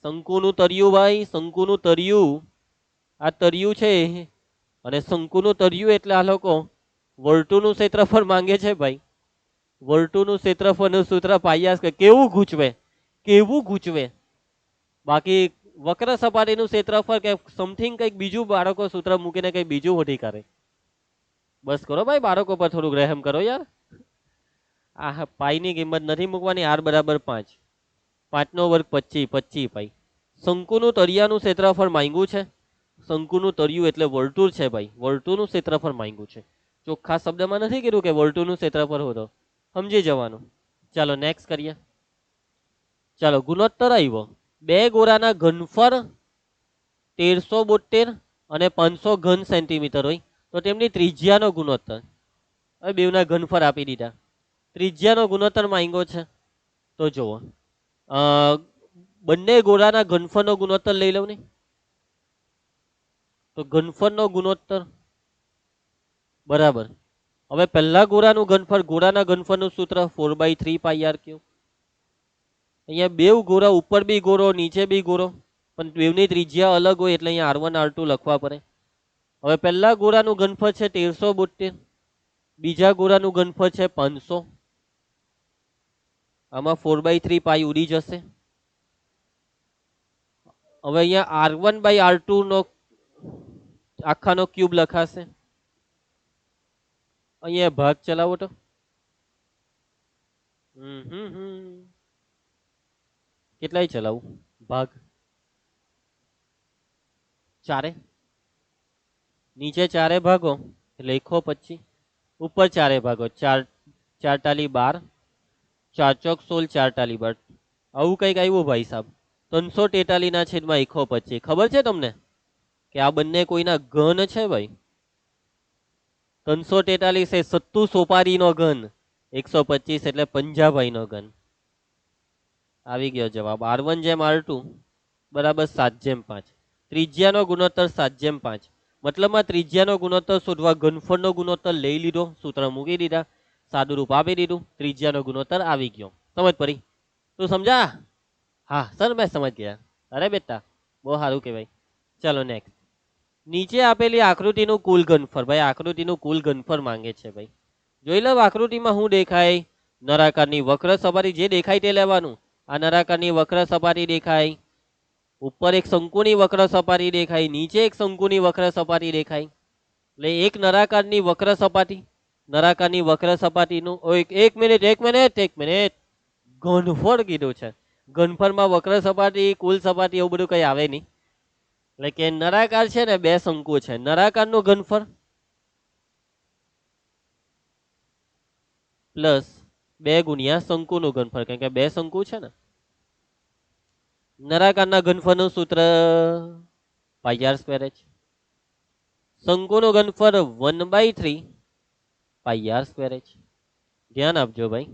શંકુનું તળિયું ભાઈ, શંકુનું તળિયું, આ તળિયું છે અને શંકુનું તળિયું એટલે આ લોકો વર્તુળનું ક્ષેત્રફળ માંગે છે ભાઈ. વર્તુળનું ક્ષેત્રફળનું સૂત્ર પાઈ, કેવું ગૂંચવે, કેવું ગૂંચવે. બાકી વક્ર સપાટીનું ક્ષેત્રફળ કે સમથિંગ કંઈક બીજું બાળકો સૂત્ર મૂકીને કંઈક બીજું હોટી કરે. બસ કરો ભાઈ, બાળકો પર થોડુંક રહેમ કરો યાર. આ પાઈની કિંમત નથી મૂકવાની. આર બરાબર 5, 5 નો વર્ગ 25, 25 પાઈ. શંકુનું તળિયાનું ક્ષેત્રફળ માંગ્યું છે. શંકુનું તળિયું એટલે વર્તુળ છે ભાઈ, વર્તુળનું ક્ષેત્રફળ માંગ્યું છે. ચોખ્ખા શબ્દમાં નથી કીધું કે વર્તુળનું ક્ષેત્રફળ હોતો, સમજી જવાનું. ચાલો નેક્સ્ટ કરીએ. ચાલો ગુણોત્તર આવ્યો. બે ગોળાના ઘનફળ 1372 અને 500 ઘન સેન્ટીમીટર હોય તો તેમની ત્રિજ્યાનો ગુણોત્તર. હવે બેવના ઘનફળ આપી દીધા, ત્રિજ્યાનો ગુણોત્તર માંગ્યો છે. તો જુઓ, બંને ગોળાના ઘનફળનો ગુણોત્તર લઈ લઉં ને, તો ઘનફળનો ગુણોત્તર બરાબર. હવે પહેલા ગોળાનું ઘનફળ, ગોળાના ઘનફળનું સૂત્ર 4/3 પાઈ આર ક્યુબ. અહીંયા બેવ ગોળા, ઉપર બી ગોળો નીચે બી ગોળો, પણ બેવની ત્રિજ્યા અલગ હોય એટલે અહીંયા R1 R2 લખવા પડે. હવે પહેલા ગોળાનું ઘનફળ છે 1372, બીજા ગોળાનું ઘનફળ છે 500. આમાં 4/3 પાઈ ઉડી જશે. હવે અહીંયા R1/R2 નો આખાનો ક્યુબ લખાશે. અહીંયા ભાગ ચલાવો તો કેટલાય ચલાવું ભાગ? 4, નીચે 4 ભાગો એટલે 125, ઉપર 4 ભાગો, 4 4 ટાલી 12, 4 ચોક 16, 4 ટાલી 12. આવું કંઈક આવ્યું ભાઈ સાહેબ. 343 ના છેદમાં 125. ખબર છે તમને કે આ બંને કોઈના ઘન છે ભાઈ? 343 એ સત્તુ સોપારીનો ઘન, 125 એટલે પંજાભાઈનો ઘન. આવી ગયો જવાબ. R1 જેમ R2 બરાબર 7/5. ત્રિજ્યાનો ગુણોત્તર 7/5. મતલબમાં ત્રિજ્યાનો ગુણોત્તર શોધવા ઘનફળનો ગુણોત્તર લઈ લીધો, સૂત્ર મૂકી દીધા, સાદુરૂપ આપી દીધું, ત્રિજ્યાનો ગુણોત્તર આવી ગયો. સમજ પડી? તું સમજા? હા સર મેં સમજ ગયા. અરે બેટા બહુ સારું કહેવાય. ચલો નેક્સ્ટ. નીચે આપેલી આકૃતિનું કુલ ઘનફળ, ભાઈ આકૃતિનું કુલ ઘનફળ માંગે છે ભાઈ. જોઈ લો આકૃતિમાં શું દેખાય? નળાકારની વક્ર સપાટી જે દેખાય તે લેવાનું. આ નળાકારની વક્ર સપાટી દેખાય, ઉપર એક શંકુની વક્ર સપાટી દેખાય, નીચે એક શંકુની વક્ર સપાટી દેખાય. એટલે એક નળાકારની વક્ર સપાટી, નળાકારની વક્ર સપાટીનું એક મિનિટ ઘનફળ કીધું છે. ઘનફળમાં વક્ર સપાટી, કુલ સપાટી એવું બધું કઈ આવે નહીં. એટલે કે નળાકાર છે ને, બે શંકુ છે, નળાકારનું ઘનફળ પ્લસ 2 ગુણ્યા શંકુનું ઘનફળ, કારણ કે બે શંકુ છે ને. નળાકારના ઘનફળનું સૂત્ર પાઈ આર સ્ક્વેર એચ. શંકુનું ઘનફળ 1/3 પાઈ આર સ્ક્વેર એચ. ધ્યાન આપજો ભાઈ,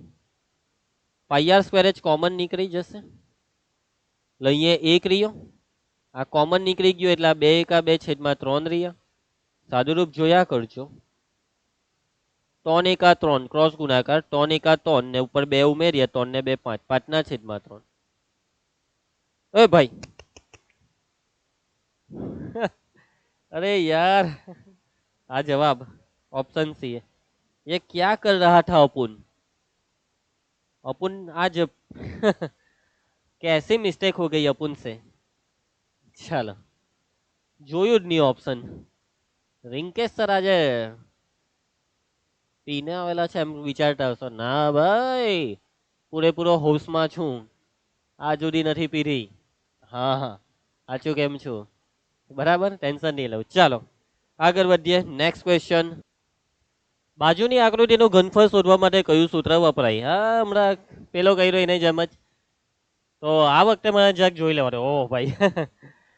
પાઈ આર સ્ક્વેર એચ કોમન નીકળી જશે, એટલે અહીંયા 1 રહ્યો, આ કોમન નીકળી ગયું એટલે આ 2 એકા 2 છેદમાં 3 રહ્યા. સાદુરૂપ જોયા કરજો. 3 એકા 3 ક્રોસ ગુણાકાર, 3 એકા 3 ને ઉપર 2 ઉમેર્યા, 3 ને 2 5, 5 ના છેદમાં 3. ओए भाई अरे यार आ जवाब ऑप्शन सी है. ये क्या कर रहा था अपुन? अपुन आज कैसी मिस्टेक हो गई अपुन से? चलो જોયું જ નહીં ઓપ્શન. રિંકેશ સર આજે પીને આવેલા છે એમ વિચારતા હશો. ના ભાઈ, પૂરેપૂરો હોશમાં છું, આ જુદી નથી પીધી. હા હા સાચું કેમ છું, બરાબર, ટેન્શન નહીં લઉં. ચાલો આગળ વધીએ. Next question. બાજુની આકૃતિનું ઘનફળ શોધવા માટે કયું સૂત્ર વપરાય? હા, હમણાં પેલો કર્યો એને જેમ જ. તો આ વખતે મને જરાક જોઈ લેવાનું. ઓહ ભાઈ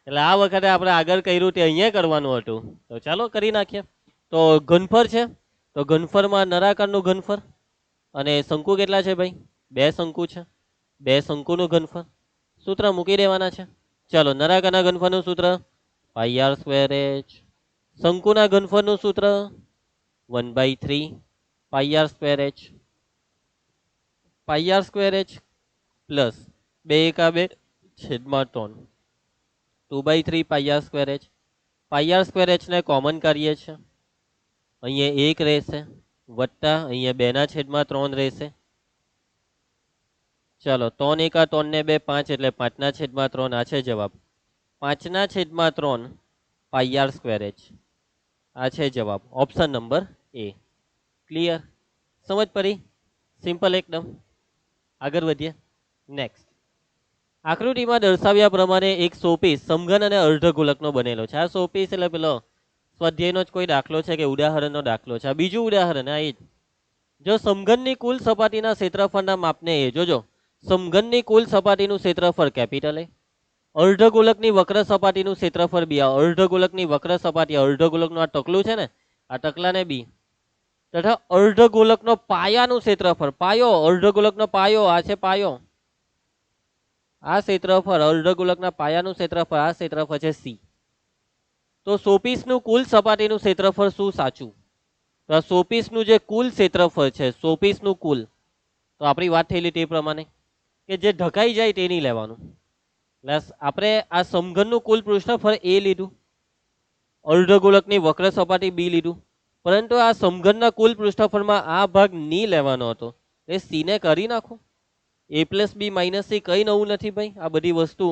એટલે આ વખતે આપણે આગળ કર્યું તે અહીંયા કરવાનું હતું, તો ચાલો કરી નાખીએ. તો ઘનફળ છે, તો ઘનફળમાં નળાકારનું ઘનફળ અને શંકુ કેટલા છે ભાઈ? 2 શંકુ છે, 2 શંકુનું ઘનફળ સૂત્ર મૂકી દેવાના છે. ચાલો, નળાકારના ઘનફળનું સૂત્ર પાઈ આર સ્ક્વેર એચ, શંકુના ઘનફળનું સૂત્ર 1/3 પાઈ આર સ્ક્વેર એચ. પાઈ આર સ્ક્વેર એચ પ્લસ 2 એકા 2 છેદમાં 3 2/3 પાઈ આર સ્ક્વેર એચ. પાઈ આર સ્ક્વેર એચ ને કોમન કરીએ છીએ, અહીંયા 1 રહેશે, વત્તા અહીંયા 2 ના છેદમાં 3 રહેશે. ચાલો, 3 એકા 3 ને 2 5 એટલે 5 ના છેદમાં 3. આ છે જવાબ. 5 ના છેદમાં 3 પાઈ આર સ્ક્વેર એચ, આ છે જવાબ. ઓપ્શન નંબર એ. ક્લિયર? સમજ પડી? સિમ્પલ એકદમ. આગળ વધીએ. નેક્સ્ટ. આકૃતિમાં દર્શાવ્યા પ્રમાણે એક શોપીસ સમઘન અને અર્ધગોલકનો બનેલો છે. આ શોપીસ એટલે પેલો સ્વાધ્યાયનો જ કોઈ દાખલો છે કે ઉદાહરણનો દાખલો છે? આ બીજું ઉદાહરણ. આ એ જ. જો સમઘનની કુલ સપાટીના ક્ષેત્રફળના માપને એ, જોજો, સમઘનની કુલ સપાટીનું ક્ષેત્રફળ કેપિટલ એ, અર્ધગોલકની વક્ર સપાટીનું ક્ષેત્રફળ બી. આ અર્ધગોલકની વક્ર સપાટી, અર્ધગોલકનું આ ટકલું છે ને, આ ટકલાને બી, તથા અર્ધગોલકનો પાયાનું ક્ષેત્રફળ, પાયો, અર્ધગોલકનો પાયો, આ છે પાયો, આ ક્ષેત્રફળ અર્ધગોલકના પાયાનું ક્ષેત્રફળ, આ ક્ષેત્રફળ છે સી. તો શોપીસનું કુલ સપાટીનું ક્ષેત્રફળ શું સાચું? તો આ શોપીસનું જે કુલ ક્ષેત્રફળ છે, શોપીસનું કુલ, તો આપણી વાત થયેલી તે પ્રમાણે કે જે ઢકાઈ જાય તે નહીં લેવાનું. એટલે આપણે આ સમઘનનું કુલ પૃષ્ઠફળ એ લીધું, અર્ધગોલકની વક્ર સપાટી બી લીધું, પરંતુ આ સમઘનના કુલ પૃષ્ઠફળમાં આ ભાગ નહીં લેવાનો હતો, એ સી ને કરી નાખો. એ પ્લસ બી માઇનસ સી કઈ નવું નથી ભાઈ. આ બધી વસ્તુ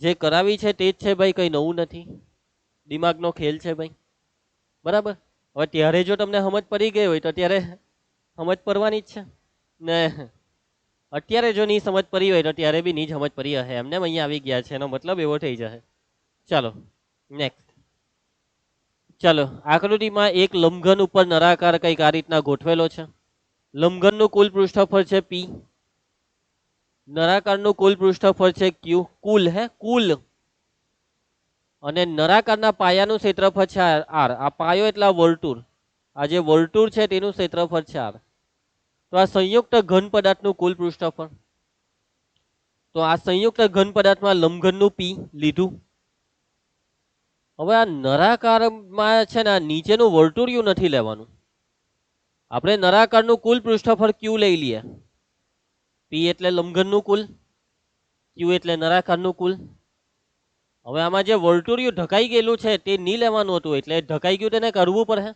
જે કરાવી છે તે જ છે ભાઈ, કઈ નવું નથી. દિમાગનો ખેલ છે ભાઈ, બરાબર. હવે ત્યારે જો તમને સમજ પડી ગઈ હોય તો ત્યારે સમજ પડવાની જ છે ને, અત્યારે જો નહીં સમજ પડી હોય તો ત્યારે બી નહીં સમજ પડી હશે. એમને અહીંયા આવી ગયા છે એનો મતલબ એવો થઈ જશે. ચાલો નેક્સ્ટ. ચાલો, આકૃતિમાં એક લંબઘન ઉપર નળાકાર કંઈક આ રીતના ગોઠવેલો છે. લંબઘનનું કુલ પૃષ્ઠફળ છે પી, નળાકારનું કુલ પૃષ્ઠફળ છે ક્યુ, કુલ હે કુલ, અને નળાકારના પાયાનું ક્ષેત્રફળ છે આર. આ પાયો એટલે વર્તુળ, આ જે વર્તુળ છે તેનું ક્ષેત્રફળ છે આર. તો આ સંયુક્ત ઘન પદાર્થનું કુલ પૃષ્ઠફળ. તો આ સંયુક્ત ઘન પદાર્થમાં લંબઘનનું પી લીધું. હવે આ નળાકારમાં છે ને આ નીચેનું વર્તુળિયું નથી લેવાનું, આપણે નળાકારનું કુલ પૃષ્ઠફળ ક્યુ લઈ લઈએ. પી એટલે લંબઘનનું કુલ, ક્યુ એટલે નળાકારનું કુલ. હવે આમાં જે વર્તુળિયું ઢકાઈ ગયેલું છે તે નહીં લેવાનું હતું, એટલે ઢકાઈ ગયું તેને કરવું પડે.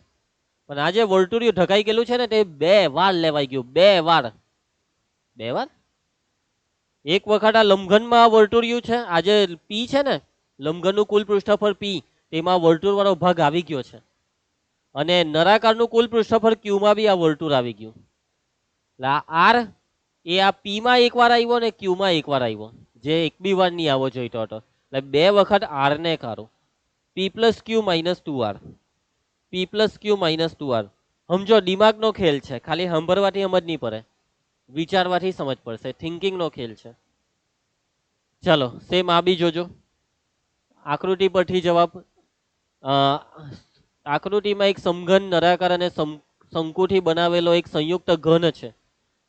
પણ આ જે વર્તુળિયું ઢકાઈ ગયેલું છે ને તે 2 વાર લેવાઈ ગયું, 2 વાર. 2 વાર. એક વખત આ લંબઘનમાં આ વર્તુળિયું છે, આ જે પી છે ને લંબઘનનું કુલ પૃષ્ઠફળ પી, તેમાં વર્તુળ વાળો ભાગ આવી ગયો છે, અને નળાકારનું કુલ પૃષ્ઠફળ ક્યુમાં બી આ વર્તુળ આવી ગયું. એટલે આ આર એ આ પી માં એક વાર આવ્યો ને ક્યુ માં એક વાર આવ્યો, જે એક બી વાર નહીં આવવો જોઈતો હતો. એટલે 2 વખત આર ને કાઢો, પી પ્લસ ક્યુ માઇનસ 2r, પી પ્લસ ક્યુ માઇનસ 2r. સમજો, દિમાગનો ખેલ છે, ખાલી સાંભળવાથી સમજ નહીં પડે, વિચારવાથી સમજ પડશે. થિંકિંગનો ખેલ છે. ચલો સેમ આ બી જોજો. આકૃતિ પરથી જવાબ. આકૃતિમાં એક સમઘન નળાકાર અને શંકુથી બનાવેલો એક સંયુક્ત ઘન છે.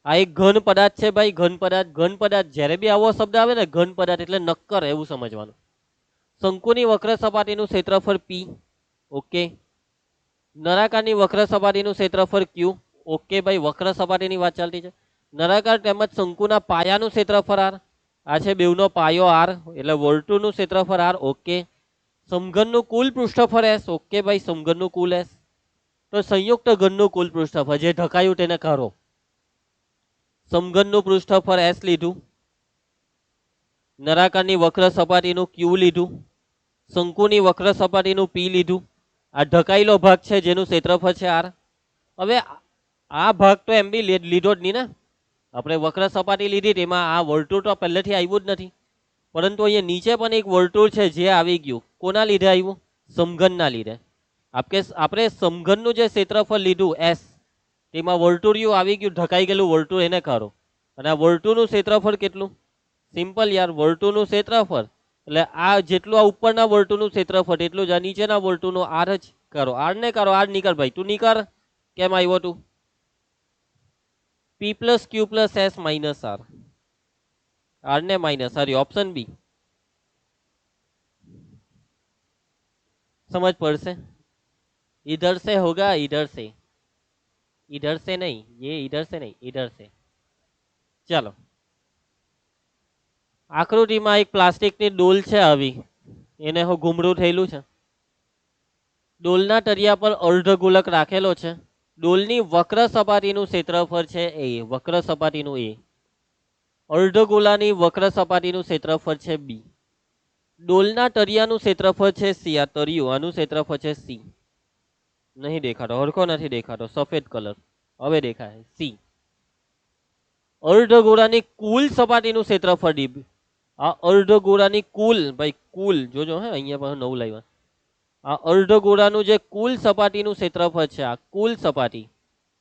આ એક ઘન પદાર્થ છે ભાઈ, ઘન પદાર્થ. ઘન પદાર્થ જ્યારે બી આવો શબ્દ આવે ને ઘન પદાર્થ એટલે નક્કર એવું સમજવાનું. શંકુની વક્ર સપાટીનું ક્ષેત્રફળ પી. ઓકે. નળાકારની વક્ર સપાટીનું ક્ષેત્રફળ ક્યુ. ઓકે ભાઈ, વક્ર સપાટીની વાત ચાલતી છે. નળાકાર તેમજ શંકુના પાયાનું ક્ષેત્રફળ આર. આ છે બેવનો પાયો આર એટલે વર્તુળનું ક્ષેત્રફળ આર. ઓકે. સમઘનનું કુલ પૃષ્ઠફળ એસ. ઓકે ભાઈ, સમઘનનું કુલ એસ. તો સંયુક્ત ઘનનું કુલ પૃષ્ઠફળ જે ઢકાયું તેને કરો. સમઘનનું પૃષ્ઠફળ એસ લીધું, નળાકારની વક્ર સપાટીનું ક્યુ લીધું, શંકુની વક્ર સપાટીનું પી લીધું. આ ઢકાયેલો ભાગ છે જેનું ક્ષેત્રફળ છે આર. હવે આ ભાગ તો એમ બી લીધો જ નહીં ને, આપણે વક્ર સપાટી લીધી તેમાં આ વર્તુળ તો પહેલેથી આવ્યું જ નથી, પરંતુ અહીંયા નીચે પણ એક વર્તુળ છે જે આવી ગયું. કોના લીધે આવ્યું? સમઘનના લીધે. આપણે સમઘનનું જે ક્ષેત્રફળ લીધું એસ, તેમાં વર્તુળિયું આવી ગયું, ઢકાઈ ગયેલું વર્તુળ, એને કરો. અને આ વર્તુળનું ક્ષેત્રફળ કેટલું? સિમ્પલ યાર, વર્તુળનું ક્ષેત્રફળ એટલે આ જેટલું આ ઉપરના વર્તુળનું ક્ષેત્રફળ એટલું જ આ નીચેના વર્તુળનું આર જ કરો. આર ને કરો, આર નીકળ ભાઈ, તું નીકળ. કેમ આવ્યો તું? P plus Q plus S minus R. R ने माइनस, सॉरी ऑप्शन बी. समझ पड़ से? इधर से होगा, इधर से, इधर से नहीं, ये इधर से नहीं, इधर से. चलो, आकृतिमां एक प्लास्टिकनी डोल छे આવી, એને હું ઘૂમરું થયેલું છે. ડોલના તળિયા પર અર્ધગોલક રાખેલો છે. ડોલની વક્ર સપાટીનું ક્ષેત્રફળ છે એ, વક્ર સપાટીનું એ. અર્ધગોલાની વક્ર સપાટીનું ક્ષેત્રફળ છે બી. ડોલના તળિયાનું ક્ષેત્રફળ છે સી. આ તળિયું, આનું ક્ષેત્રફળ છે સી. નહીં દેખાતો, હરખો નથી દેખાતો, સફેદ કલર. હવે દેખાય સી. અર્ધગોળાની કુલ સપાટીનું ક્ષેત્રફળ ડી. આ અર્ધગોળાની કુલ, ભાઈ કુલ જોજો હે, અહીંયા પણ 9 લાવ્યા. આ અર્ધગોળાનું જે કુલ સપાટીનું ક્ષેત્રફળ છે, આ કુલ સપાટી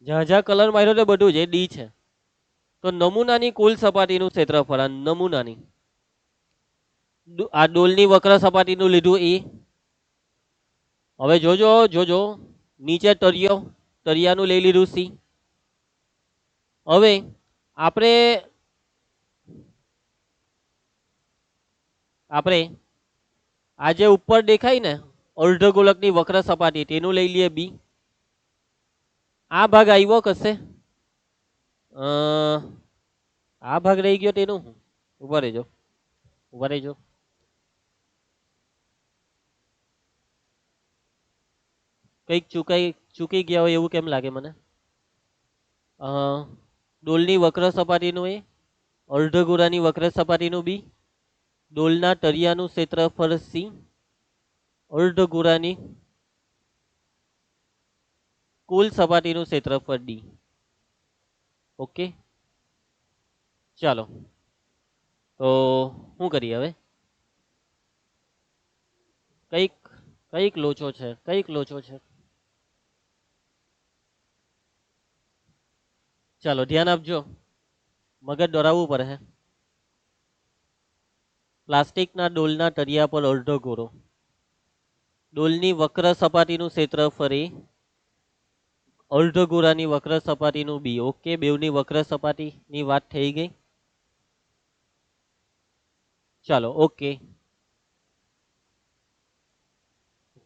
જ્યાં જ્યાં કલર માર્યો તે બધું જ ડી છે. તો નમૂનાની કુલ સપાટીનું ક્ષેત્રફળ, આ નમૂનાની, આ ડોલની વક્ર સપાટીનું લીધું એ. હવે જોજો જોજો, નીચે તળિયો, તળિયાનું લઈ લીધું સી. હવે આપણે આ જે ઉપર દેખાય ને અર્ધગોલકની વક્ર સપાટી, તેનું લઈ લઈએ બી. આ ભાગ આવ્યો કશે, આ ભાગ રહી ગયો તેનું. ઉભા રહેજો, ઉભા રહેજો. કંઈક ચૂકી ગયા હોય એવું કેમ લાગે મને. ડોલની વક્ર સપાટીનું એ, અર્ધગોળાની વક્ર સપાટીનું બી, ડોલના તળિયાનું ક્ષેત્રફળ સી, અર્ધગોળાની કુલ સપાટીનું ક્ષેત્રફળ ડી. ઓકે, ચાલો તો શું કરીએ હવે? કઈક લોચો છે, કઈક લોચો છે. ચાલો ધ્યાન આપજો, મગજ દોરાવવું પડે. પ્લાસ્ટિકના ડોલના તળિયા પર અડધો ગોળો, ડોલની વક્ર સપાટીનું ક્ષેત્રફળ એ, અર્ધગોળાની વક્ર સપાટીનું બી. ઓકે, બેવની વક્ર સપાટીની વાત થઈ ગઈ. ચાલો ઓકે,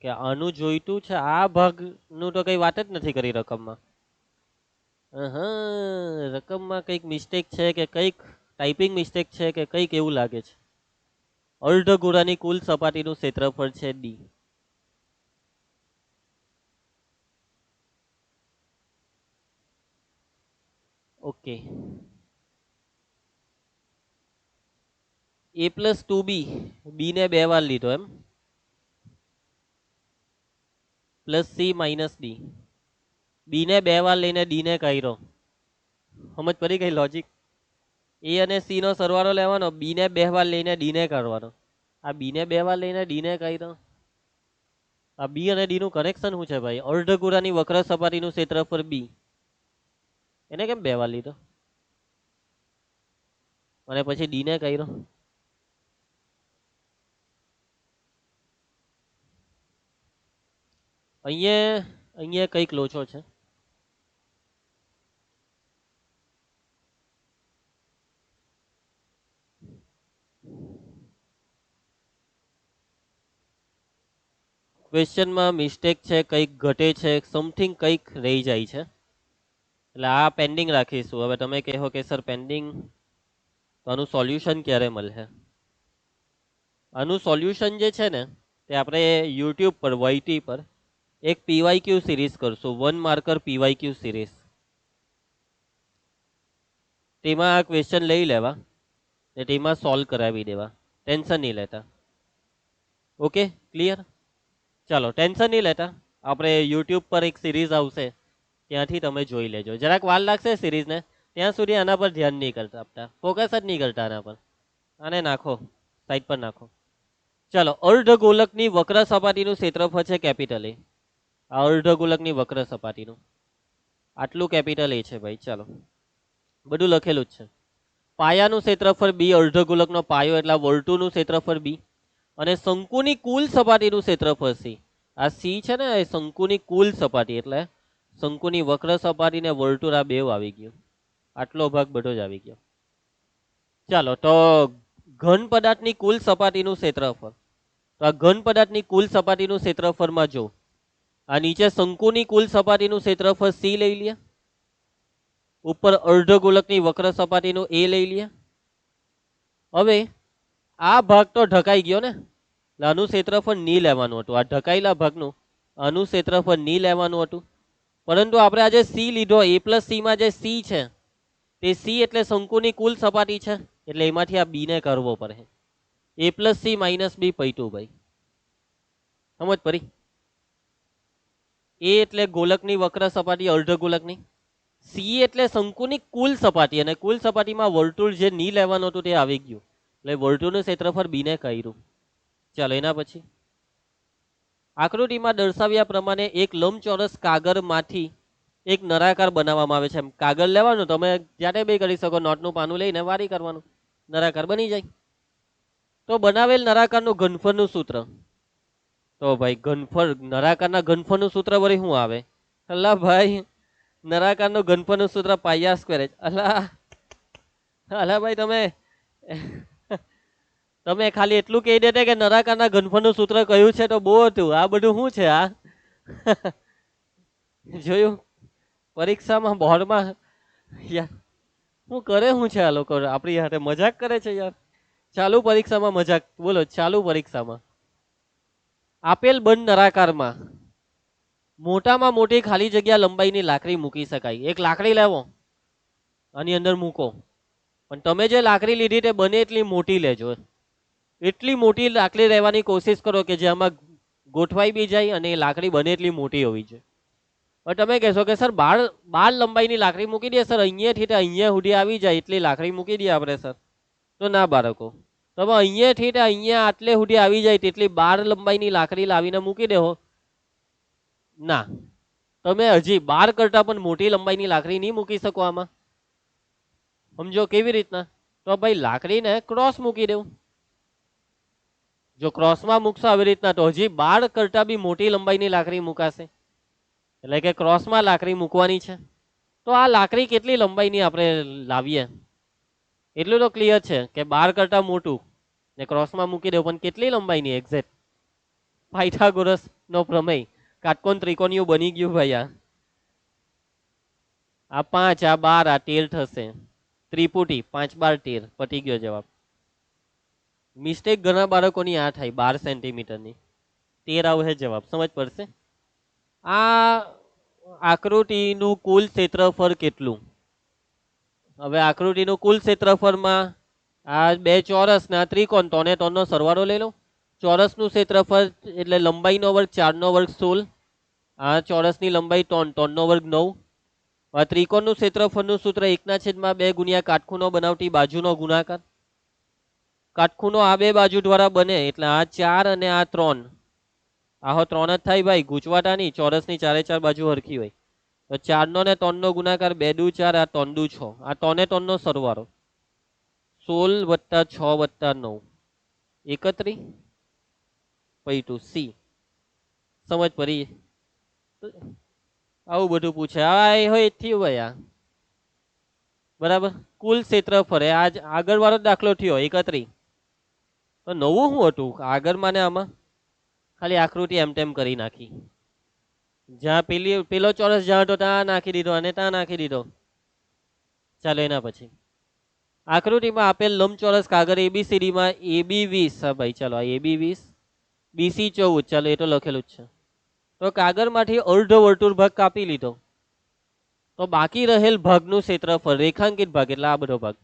આનું જોઈતું છે, આ ભાગનું તો કઈ વાત જ નથી કરી રકમમાં. રકમમાં કંઈક મિસ્ટેક છે કે કંઈક ટાઈપિંગ મિસ્ટેક છે કે કંઈક એવું લાગે છે. અર્ધગોળાની કુલ સપાટીનું ક્ષેત્રફળ છે D. Okay, a plus 2b, બી ને 2 વાર લીધો એમ, પ્લસ સી માઇનસ ડી. બી ને 2 વાર લઈને ડી ને કર્યો. સમજ પડી ગઈ લોજિક? એ અને સી નો સરવાળો લેવાનો, બી ને 2 વાર લઈને ડી ને કરવાનો. આ બી ને 2 વાર લઈને ડી ને કર્યો. આ બી અને ડી નું કનેક્શન શું છે ભાઈ? અર્ધગોળાની વક્ર સપાટીનું ક્ષેત્રફળ બી, એને કેમ 2 વાર લીધો અને પછી ડી ને કર્યો? અહીંયા કંઈક લોચો છે. ક્વેશ્ચનમાં મિસ્ટેક છે, કંઈક ઘટે છે, સમથિંગ કંઈક રહી જાય છે, એટલે આ પેન્ડિંગ રાખીશું. હવે તમે કહો કે સર પેન્ડિંગ, તો આનું સોલ્યુશન ક્યારે મળશે? આનું સોલ્યુશન જે છે ને તે આપણે યુટ્યુબ પર YT પર એક PYQ સિરીઝ કરશું, 1 માર્કર PYQ સિરીઝ. તેમાં આ ક્વેશ્ચન લઈ લેવા ને તેમાં સોલ્વ કરાવી દેવા, ટેન્શન નહીં લેતા. Okay, clear? ચાલો, ટેન્શન નહીં લેતા. આપણે યુટ્યુબ પર એક સિરીઝ આવશે, ત્યાંથી તમે જોઈ લેજો. જરાક વાર લાગશે સિરીઝને, ત્યાં સુધી આના પર ધ્યાન નહીં કરતા, આપતા ફોકસ જ નહીં કરતા આના પર. આને નાખો, સાઈડ પર નાખો. ચાલો, અર્ધગોલકની વક્ર સપાટીનું ક્ષેત્રફળ છે કેપિટલ એ. આ અર્ધગોલકની વક્ર સપાટીનું આટલું કેપિટલ એ છે ભાઈ. ચાલો, બધું લખેલું જ છે. પાયાનું ક્ષેત્રફળ બી, અર્ધગોલકનો પાયો એટલે વર્તુળનું ક્ષેત્રફળ બી, અને શંકુની કુલ સપાટીનું ક્ષેત્રફળ સી. આ સી છે ને એ શંકુની કુલ સપાટી, એટલે શંકુની વક્ર સપાટી ને વર્તુળ, આ બેવ આવી ગયું. આટલો ભાગ બધો જ આવી ગયો. ચાલો, તો ઘન પદાર્થની કુલ સપાટીનું ક્ષેત્રફળ, તો આ ઘન પદાર્થની કુલ સપાટીનું ક્ષેત્રફળમાં જો આ નીચે શંકુની કુલ સપાટીનું ક્ષેત્રફળ સી લઈ લે, ઉપર અર્ધગોલકની વક્ર સપાટીનું એ લઈ લે. હવે આ ભાગ તો ઢકાઈ ગયો ને, એટલે આનું ક્ષેત્રફળ નહીં લેવાનું હતું. આ ઢકાયેલા ભાગનું આનું ક્ષેત્રફળ નહીં લેવાનું હતું, પરંતુ આપણે આજે સી લીધો, એ પ્લસ સીમાં જે સી છે તે સી એટલે શંકુની કુલ સપાટી છે, એટલે એમાંથી આ બી ને કરવો પડે. એ પ્લસ સી માઇનસ બી પૈટું ભાઈ, સમજ પડી? એ એટલે ગોલકની વક્ર સપાટી અર્ધગોલકની, સી એટલે શંકુની કુલ સપાટી, અને કુલ સપાટીમાં વર્તુળ જે નહીં લેવાનું હતું તે આવી ગયું, એટલે વર્તુળનું ક્ષેત્રફળ બી ને કર્યું. ચાલો, એના પછી આકૃતિમાં દર્શાવ્યા પ્રમાણે એક લંબચોરસ કાગળમાંથી એક નળાકાર બનાવવામાં આવે છે. કાગળ લેવાનું, તમે જાતે બી કરી શકો, નોટનું પાનું લઈને વારી કરવાનું, નળાકાર બની જાય. તો બનાવેલ નળાકારનું ઘનફળનું સૂત્ર, તો ભાઈ ઘનફળ, નળાકારના ઘનફળનું સૂત્ર વળી શું આવે? અલ્લા ભાઈ, નળાકારનું ઘનફળનું સૂત્ર પાયા સ્ક્વેર. અલા ભાઈ, તમે ખાલી એટલું કહી દેતે કે નળાકારના ઘનફળનું સૂત્ર કયું છે તો બહુ હતું. આ બધું શું છે? આ જોયું પરીક્ષામાં, બોર્ડમાં? યાર શું કરે, શું છે આ લોકો? આપણી હાથે મજાક કરે છે યાર. ચાલુ પરીક્ષામાં મજાક, બોલો, ચાલુ પરીક્ષામાં આપેલ બંધ નળાકારમાં મોટામાં મોટી ખાલી જગ્યા લંબાઈની લાકડી મૂકી શકાય. એક લાકડી લેવો, આની અંદર મૂકો, પણ તમે જે લાકડી લીધી તે બને એટલી મોટી લેજો. એટલી મોટી લાકડી લેવાની કોશિશ કરો કે જેમાં ગોઠવાઈ બી જાય, અને એ લાકડી બને એટલી મોટી હોવી જોઈએ. પણ તમે કહેશો કે સર 12 લંબાઈની લાકડી મૂકી દે સર, અહીંયાથી અહીંયા સુધી આવી જાય એટલી લાકડી મૂકી દઈએ આપણે સર. તો ના બાળકો, તમે અહીંયાથી અહીંયા આટલે સુધી આવી જાય તેટલી 12 લંબાઈની લાકડી લાવીને મૂકી દેવો. ના, તમે હજી 12 કરતા પણ મોટી લંબાઈની લાકડી નહીં મૂકી શકો આમાં. સમજો કેવી રીતના? તો ભાઈ લાકડીને ક્રોસ મૂકી દેવું. જો ક્રોસમાં મૂકશો આવી રીતના, તો હજી 12 કરતા બી મોટી લંબાઈની લાકડી મુકાશે, એટલે કે ક્રોસમાં લાકડી મૂકવાની છે. તો આ લાકડી કેટલી લંબાઈની આપણે લાવીએ એટલું તો ક્લિયર છે કે 12 કરતા મોટું ને ક્રોસમાં મૂકી દેવું, પણ કેટલી લંબાઈની એક્ઝેક્ટ? પાયથાગોરસ નો પ્રમેય, કાટકોણ ત્રિકોણિયું બની ગયું ભાઈ. આ 5, આ 12, આ 13 થશે. ત્રિપુટી 5 12 13, પતી ગયો જવાબ. મિસ્ટેક ઘણા બાળકોની આ થાય, 12 સેન્ટીમીટરની, 13 આવે જવાબ. સમજ પડશે? આ આકૃતિનું કુલ ક્ષેત્રફળ કેટલું? હવે આકૃતિનું કુલ ક્ષેત્રફળમાં આ બે ચોરસ ને આ ત્રિકોણ, 3 ને 3 નો સરવાળો લઈ લો. ચોરસનું ક્ષેત્રફળ એટલે લંબાઈનો વર્ગ 4 નો વર્ગ 16, આ ચોરસની લંબાઈ 3, 3 નો વર્ગ 9. આ ત્રિકોણનું ક્ષેત્રફળનું સૂત્ર 1/2 ગુણ્યા કાટખૂણો બનાવતી બાજુનો ગુણાકાર. કાટખૂણો આ બે બાજુ દ્વારા બને, એટલે આ 4 અને આ 3, આહો 3 જ થાય ભાઈ, ગૂંચવાટા નહીં. ચોરસની 4 બાજુ હરખી હોય, તો 4 નો ને 3 નો ગુણાકાર 2 દુ 4, આ 3 દુ 6, આ 3 ને 3 નો સરવાળો 16 + 6 + 9 31 પૈટું સી. સમજ પડી? આવું બધું પૂછે. આ હોય થયું ભાઈ, આ બરાબર. કુલ ક્ષેત્રફળ આજ આગળ વાળો દાખલો થયો 31. તો નવું શું હતું આગળ? માને આમાં ખાલી આકૃતિ એમ તેમ કરી નાખી. જ્યાં પેલો ચોરસ જ્યાં હતો ત્યાં નાખી દીધો અને ત્યાં નાખી દીધો. ચાલો એના પછી આકૃતિમાં આપેલ લંબચોરસ કાગળ ABCDમાં AB 20. હા ભાઈ ચાલો આ AB 20, BC 14. ચાલો એ તો લખેલું જ છે. તો કાગળમાંથી અર્ધ વર્તુળ ભાગ કાપી લીધો, તો બાકી રહેલ ભાગનું ક્ષેત્રફળ રેખાંકિત ભાગ એટલે આ બધો ભાગ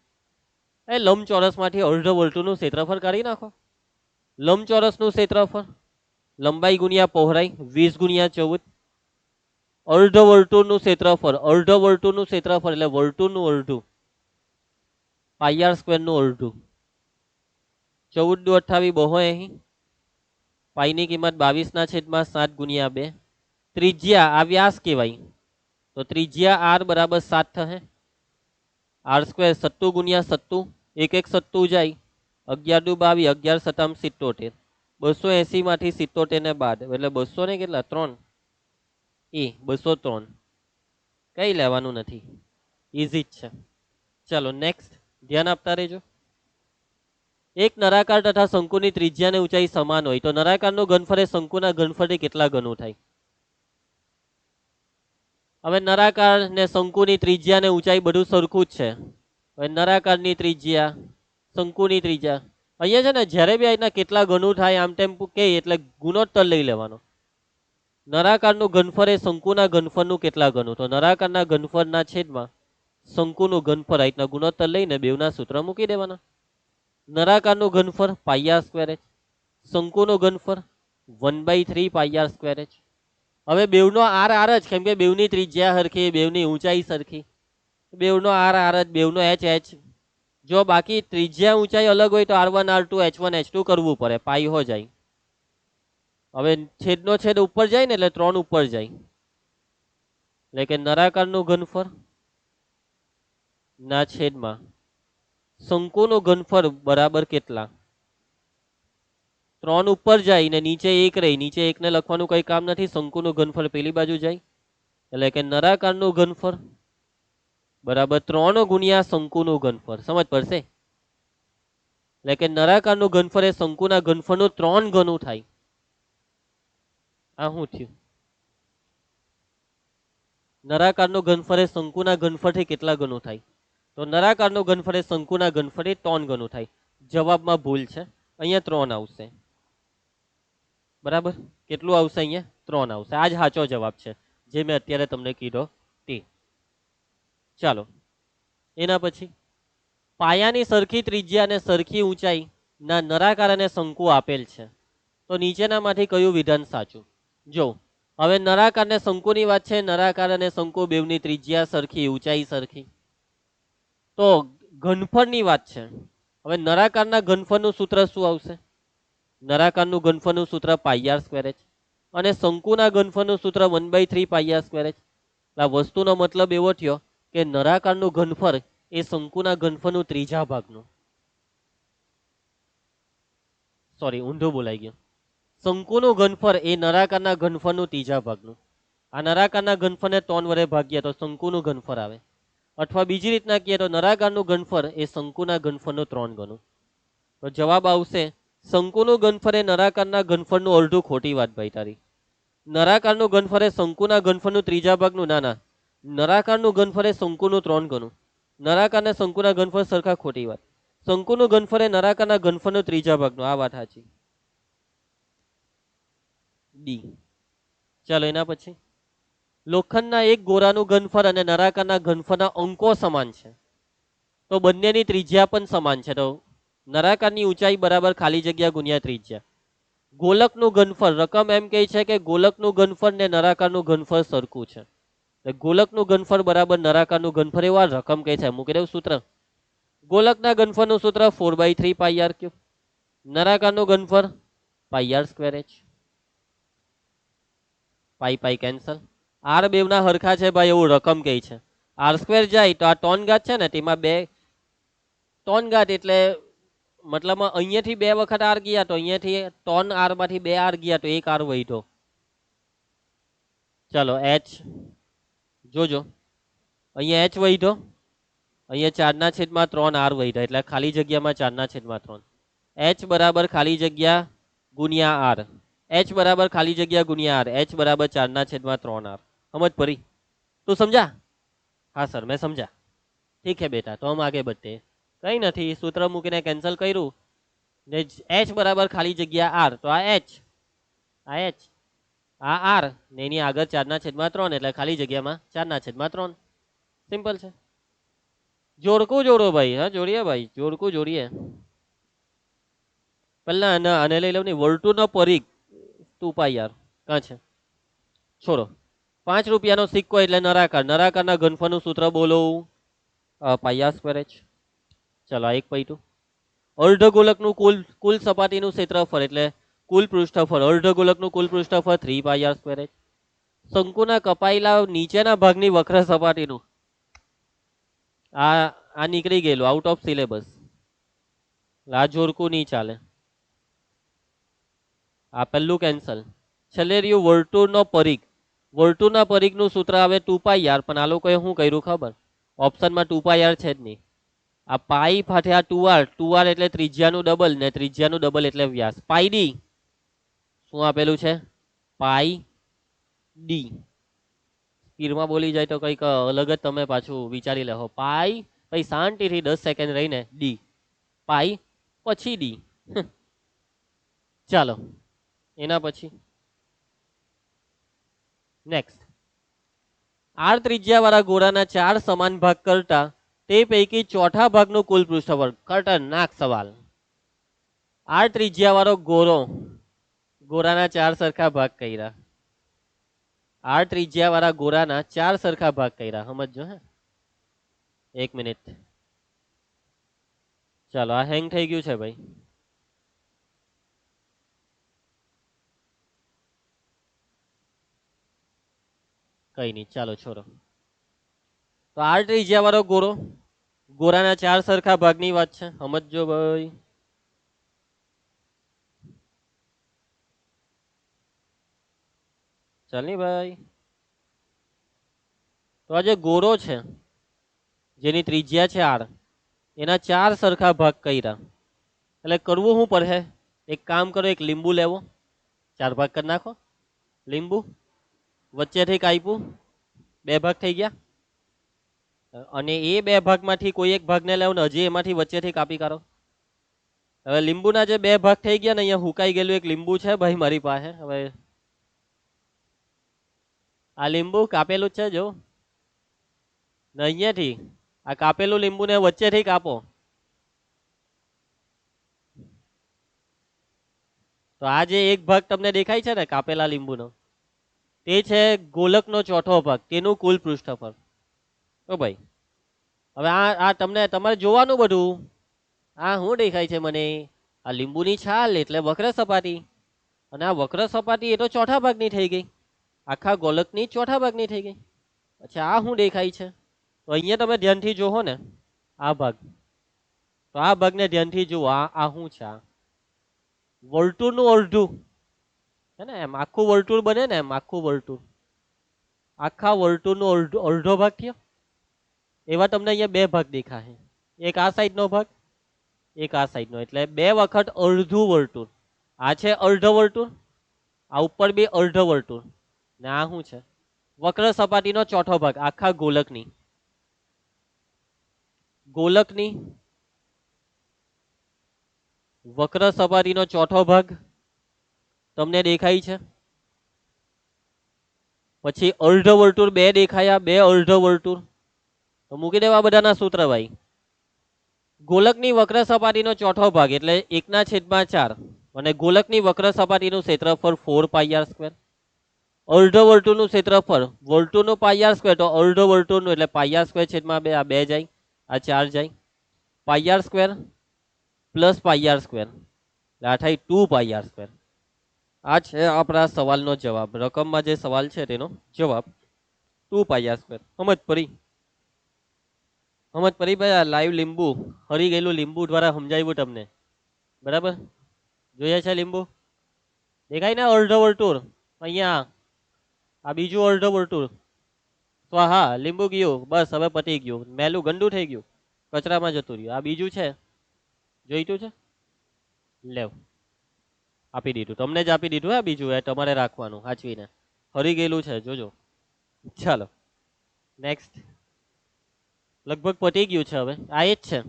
એ લંબચોરસમાંથી અર્ધ વર્તુળનું ક્ષેત્રફળ કાઢી નાખો. લંબચોરસનું ક્ષેત્રફળ લંબાઈ ગુણ્યા પહોળાઈ 20 ગુણ્યા 14. અર્ધ વર્તુળનું ક્ષેત્રફળ એટલે વર્તુળનું અડધું, પાઈ સ્ક્વેર નું અડધું. 14 દુ 28 82. પાઈની કિંમત 22/7 ગુણ્યા 2. ત્રિજ્યા આ વ્યાસ કહેવાય, તો ત્રિજ્યા r બરાબર 7 થશે. r સ્ક્વેર 70 ગુણ્યા 70, 1 1 70 જાય, 11 દુ 22, 11 સતામ 77. 280 માંથી 77 ને બાદ એટલે 200 ને કેટલા 3 એ 203. કઈ લેવાનું નથી, ઈઝી જ છે. ચાલો નેક્સ્ટ ધ્યાન આપતા રહેજો. એક નળાકાર તથા શંકુની ત્રિજ્યા અને ઊંચાઈ સમાન હોય તો નળાકારનું ઘનફળ એ શંકુના ઘનફળથી કેટલા ગણું થાય? હવે નળાકાર ને શંકુની ત્રિજ્યા અને ઊંચાઈ બધું સરખું જ છે. હવે નળાકારની ત્રિજ્યા, શંકુની ત્રિજ્યા, અહીંયા છે ને જ્યારે બી આના કેટલા ગણું થાય આમ તેમ કે એટલે ગુણોત્તર લઈ લેવાનો. નળાકારનું ઘનફળ એ શંકુના ઘનફળનું કેટલા ગણું, તો નળાકારના ઘનફળના છેદમાં શંકુનું ઘનફળ આ રીતના ગુણોત્તર લઈને બેવના સૂત્ર મૂકી દેવાના. નળાકારનું ઘનફળ પાઈ r સ્ક્વેર h, શંકુનું ઘનફળ 1/3 પાઈ r સ્ક્વેર h. હવે બેવનો r r જ, કેમ કે બેવની ત્રિજ્યા સરખી, બેવની ઊંચાઈ સરખી, બેવનો r r જ, બેવનો h h. જો બાકી ત્રિજ્યા ઊંચાઈ અલગ હોય તો r1 r2 h1 h2 કરવું પડે, પાઈ હો જાય. હવે છેદનો છેદ ઉપર જાય ને એટલે 3 ઉપર જાય, એટલે કે નળાકારનું ઘનફળ ના છેદમાં શંકુનું ઘનફળ બરાબર કેટલા? 3 ઉપર જાય ને નીચે 1 રહી, નીચે 1 ને લખવાનું કઈ કામ નથી, શંકુનું ઘનફળ પેલી બાજુ જાય, એટલે કે નળાકારનું ઘનફળ બરાબર 3 ગુણ્યા શંકુનું ઘનફળ. સમજ પડશે? એટલે કે નળાકારનું ઘનફળ એ શંકુના ઘનફળનું 3 ગણું થાય. આ શું થયું? નળાકારનું ઘનફળ એ શંકુના ઘનફળથી કેટલા ગણું થાય? તો નળાકારનું ઘનફળ એ શંકુના ઘનફળથી 3 ગણું થાય. જવાબમાં ભૂલ છે, અહીંયા 3 આવશે. બરાબર, કેટલું આવશે? અહીંયા 3 આવશે. આ જ સાચો જવાબ છે જે મેં અત્યારે તમને કીધો તે. ચાલો એના પછી પાયાની સરખી ત્રિજ્યા અને સરખી ઊંચાઈ ના નળાકાર અને શંકુ આપેલ છે, તો નીચેનામાંથી કયું વિધાન સાચું? જો હવે નળાકાર ને શંકુની વાત છે, નળાકાર અને શંકુ બેવની ત્રિજ્યા સરખી, ઊંચાઈ સરખી. તો ઘનફળની વાત છે. હવે નળાકારના ઘનફળનું સૂત્ર શું આવશે? નળાકારનું ઘનફળનું સૂત્ર પાઈ r સ્ક્વેર h અને શંકુના ઘનફળનું સૂત્ર 1/3 પાઈ r સ્ક્વેર h. આ વસ્તુનો મતલબ એવો થયો કે નળાકારનું ઘનફળ એ શંકુના ઘનફળનું ત્રીજા ભાગનું, સોરી ઊંધું બોલાઈ ગયું. શંકુનું ઘનફળ એ નળાકારના ઘનફળનું ત્રીજા ભાગનું. આ નળાકારના ઘનફળને 3 વડે ભાગીએ તો શંકુનું ઘનફળ આવે, અથવા બીજી રીતના કહીએ તો નળાકારનું ઘનફળ એ શંકુના ઘનફળનું 3 ગણું. તો જવાબ આવશે શંકુનું ઘનફળ એ નળાકારના ઘનફળનું અડધું. ખોટી વાત ભાઈ તારી. નળાકારનું ઘનફળ એ શંકુના ઘનફળનું ત્રીજા ભાગનું. ના ના, નળાકારનું ઘનફળ એ શંકુનું 3 ગણું. નળાકાર ને શંકુના ઘનફળ સરખા. ખોટી વાત. શંકુનું ઘનફળ એ નળાકારના ઘનફળનું ત્રીજા ભાગનું. આ વાત સાચી. ડી. ચાલો એના પછી લોખંડના એક ગોળાનું ઘનફળ અને નળાકારના ઘનફળના અંકો સમાન છે, તો બંનેની ત્રિજ્યા પણ સમાન છે. તો નળાકારની ઊંચાઈ બરાબર ખાલી જગ્યા ગુણ્યા ત્રિજ્યા. ગોલકનું ઘનફળ, રકમ એમ કહે છે કે ગોલકનું ઘનફળ ને નળાકારનું ઘનફળ સરખું છે. ગોલકનું ઘનફળ બરાબર નળાકારનું ઘનફળ, એવા રકમ કહે છે. મૂકી દેવું સૂત્ર. ગોલકના ઘનફળનું સૂત્ર 4/3 પાઈ r ક્યુબ. નળાકારનું ઘનફળ પાઈ r સ્ક્વેર h. પાઈ પાઈ કેન્સલ. r બેવના હરખા છે ભાઈ, એવું રકમ કહે છે. r સ્ક્વેર જાય તો આ 3 ઘાત છે ને તેમાં 2 3 ઘાત એટલે મતલબમાં અહીંયાથી 2 વખત r ગયા તો અહીંયાથી 3 r માંથી 2 r ગયા તો 1 r વધ્યો. ચાલો h જોજો, અહીંયા h વધ્યો, અહીંયા 4/3 r વધ્યા, એટલે ખાલી જગ્યામાં 4/3. h બરાબર ખાલી જગ્યા ગુણ્યા r. એચ બરાબર ખાલી જગ્યા ગુણ્યા આર, એચ બરાબર 4/3 આર. સમજ પડી? તું સમજા? હા સર મેં સમજા. ઠીક है बेटा, तो हम आगे बढ़ते हैं. કઈ નથી, સૂત્ર મૂકીને કેન્સલ કર્યું ને એચ બરાબર ખાલી જગ્યા આર, તો આ એચ, આ એચ, આ આર ને એની આગળ 4/3 એટલે ખાલી જગ્યામાં 4/3. સિમ્પલ છે. જોડકું જોડો ભાઈ, હા જોડીએ ભાઈ, જોડકું જોડીએ. પહેલા આને લઈ લઉં ને, વર્તુળનો પરિઘ 2πr કાં છે? છોડો. 5 રૂપિયાનો સિક્કો એટલે નરાકાર, નરાકારના ઘનફળનું સૂત્ર બોલો. πr²h. ચલો આ એક પૈતું. અર્ધગોલકનું કુલ સપાટીનું ક્ષેત્રફળ એટલે કુલ પૃષ્ઠફળ, અર્ધગોલકનું કુલ પૃષ્ઠફળ 3πr²h. શંકુના કપાયેલા નીચેના ભાગની વક્ર સપાટીનું, આ નીકળી ગયેલું આઉટ ઓફ સિલેબસ, આ જોડકું નહીં ચાલે. આ પહેલું કેન્સલ. છેલ્લે રહ્યું વર્તુળનો પરિઘ. વર્તુળના પરિઘનું સૂત્ર આવે 2πr, પણ આ લોકોએ શું કર્યું ખબર? ઓપ્શનમાં 2πr છે જ નહીં. આ પાઈ ફાટે આ 2r, 2r એટલે ત્રિજ્યાનું ડબલ ને ત્રિજ્યાનું ડબલ એટલે વ્યાસ. પાઈ ડી શું આપેલું છે? પાઈ ડી. સ્પીડમાં બોલી જાય તો કંઈક અલગ જ તમે પાછું વિચારી લેહો. પાઈ પછી શાંતિથી 10 સેકન્ડ રહીને ડી, પાઈ પછી ડી. ચાલો એના પછી નેક્સ્ટ. આર ત્રિજ્યા વાળા ગોળાના 4 સમાન ભાગ કરતા તે પૈકી ચોથા ભાગનું કુલ પૃષ્ઠફળ. ખતરનાક સવાલ. આર ત્રિજ્યા વાળો ગોળાના 4 સરખા ભાગ કર્યા. આર ત્રિજ્યા વાળા ગોળાના 4 સરખા ભાગ કર્યા. સમજો હે. 1 મિનિટ. ચાલો આ હેંગ થઈ ગયું છે ભાઈ. કઈ નહીં, ચાલો છોડો. તો આર ત્રિજ્યા વાળો ગોળાના 4 સરખા ભાગની વાત છે. સમજો ભાઈ. ચાલની ભાઈ. તો આ જે ગોળો છે જેની ત્રિજ્યા છે આર, એના 4 સરખા ભાગ કર્યા. એટલે કરવું શું પડે? એક કામ કરો, એક લીંબુ લેવો, 4 ભાગ કરી નાખો. લીંબુ વચ્ચેથી કાપ્યું, 2 ભાગ થઈ ગયા. અને એ 2 ભાગમાંથી કોઈ એક ભાગને લેવો ને હજી એમાંથી વચ્ચેથી કાપી કાઢો. હવે લીંબુના જે 2 ભાગ થઈ ગયા ને, અહીંયા હુકાઈ ગયેલું એક લીંબુ છે ભાઈ મારી પાસે. હવે આ લીંબુ કાપેલું છે જો, ને અહીંયાથી આ કાપેલું લીંબુને વચ્ચેથી કાપો. તો આ જે એક ભાગ તમને દેખાય છે ને કાપેલા લીંબુનો, તે છે ગોલકનો ચોથો ભાગ, તેનું કુલ પૃષ્ઠફળ. તો ભાઈ હવે આ તમને તમારે જોવાનું બધું. આ શું દેખાય છે મને? આ લીંબુની છાલ એટલે વક્ર સપાટી, અને આ વક્ર સપાટી એ તો ચોથા ભાગની થઈ ગઈ, આખા ગોલકની ચોથા ભાગની થઈ ગઈ. અચ્છા આ શું દેખાય છે? તો અહીંયા તમે ધ્યાનથી જોવો ને આ ભાગ, તો આ ભાગને ધ્યાનથી જુઓ. આ શું છે? આ વર્તુળનું અડધું હે ને, એમ આખું વર્તુળ બને ને, એમ આખું વર્તુળ, આખા વર્તુળનો અડધો ભાગ થયો. એવા તમને અહીંયા 2 ભાગ દેખાશે. એક આ સાઈડનો ભાગ, એક આ સાઈડનો, એટલે 2 વખત અડધું વર્તુળ. આ છે અર્ધ વર્તુળ, આ ઉપર બી અર્ધ વર્તુળ, ને આ શું છે? વક્ર સપાટીનો ચોથો ભાગ આખા ગોલકની વક્ર સપાટીનો ચોથો ભાગ તમને દેખાય છે. પછી અર્ધ વર્તુળ 2 દેખાયા, 2 અર્ધ વર્તુળ. તો મૂકી દેવા બધાના સૂત્ર ભાઈ. ગોલકની વક્ર સપાટીનો ચોથો ભાગ એટલે 1/4, અને ગોલકની વક્ર સપાટીનું ક્ષેત્રફળ 4πr². અર્ધ વર્તુળનું ક્ષેત્રફળ, વર્તુળનું πr², તો અર્ધ વર્તુળનું એટલે πr²/2. આ 2 જાય, આ 4 જાય. πr² પ્લસ πr², આ થાય 2πr². આ છે આપણા સવાલનો જવાબ. રકમમાં જે સવાલ છે તેનો જવાબ 2πr². સમજ પડી? સમજ પડી ભાઈ? આ લાઈવ લીંબુ, હરી ગયેલું લીંબુ દ્વારા સમજાવ્યું તમને. બરાબર? જોઈએ છે લીંબુ? દેખાય ને અર્ધ વર્તુળ? અહીંયા આ બીજું અર્ધ વર્તુળ. તો હા લીંબુ ગયું, બસ હવે પતી ગયું. મેલું ગંદુ થઈ ગયું, કચરામાં જતું રહ્યું. આ બીજું છે, જોઈતું છે? લેવ. આપી દીધું, તમને જ આપી દીધું. હા, બીજું એ તમારે રાખવાનું સાચવીને. હરી ગયેલું છે જોજો. ચાલો નેક્સ્ટ. લગભગ પતી ગયું છે હવે. આ એ જ છે.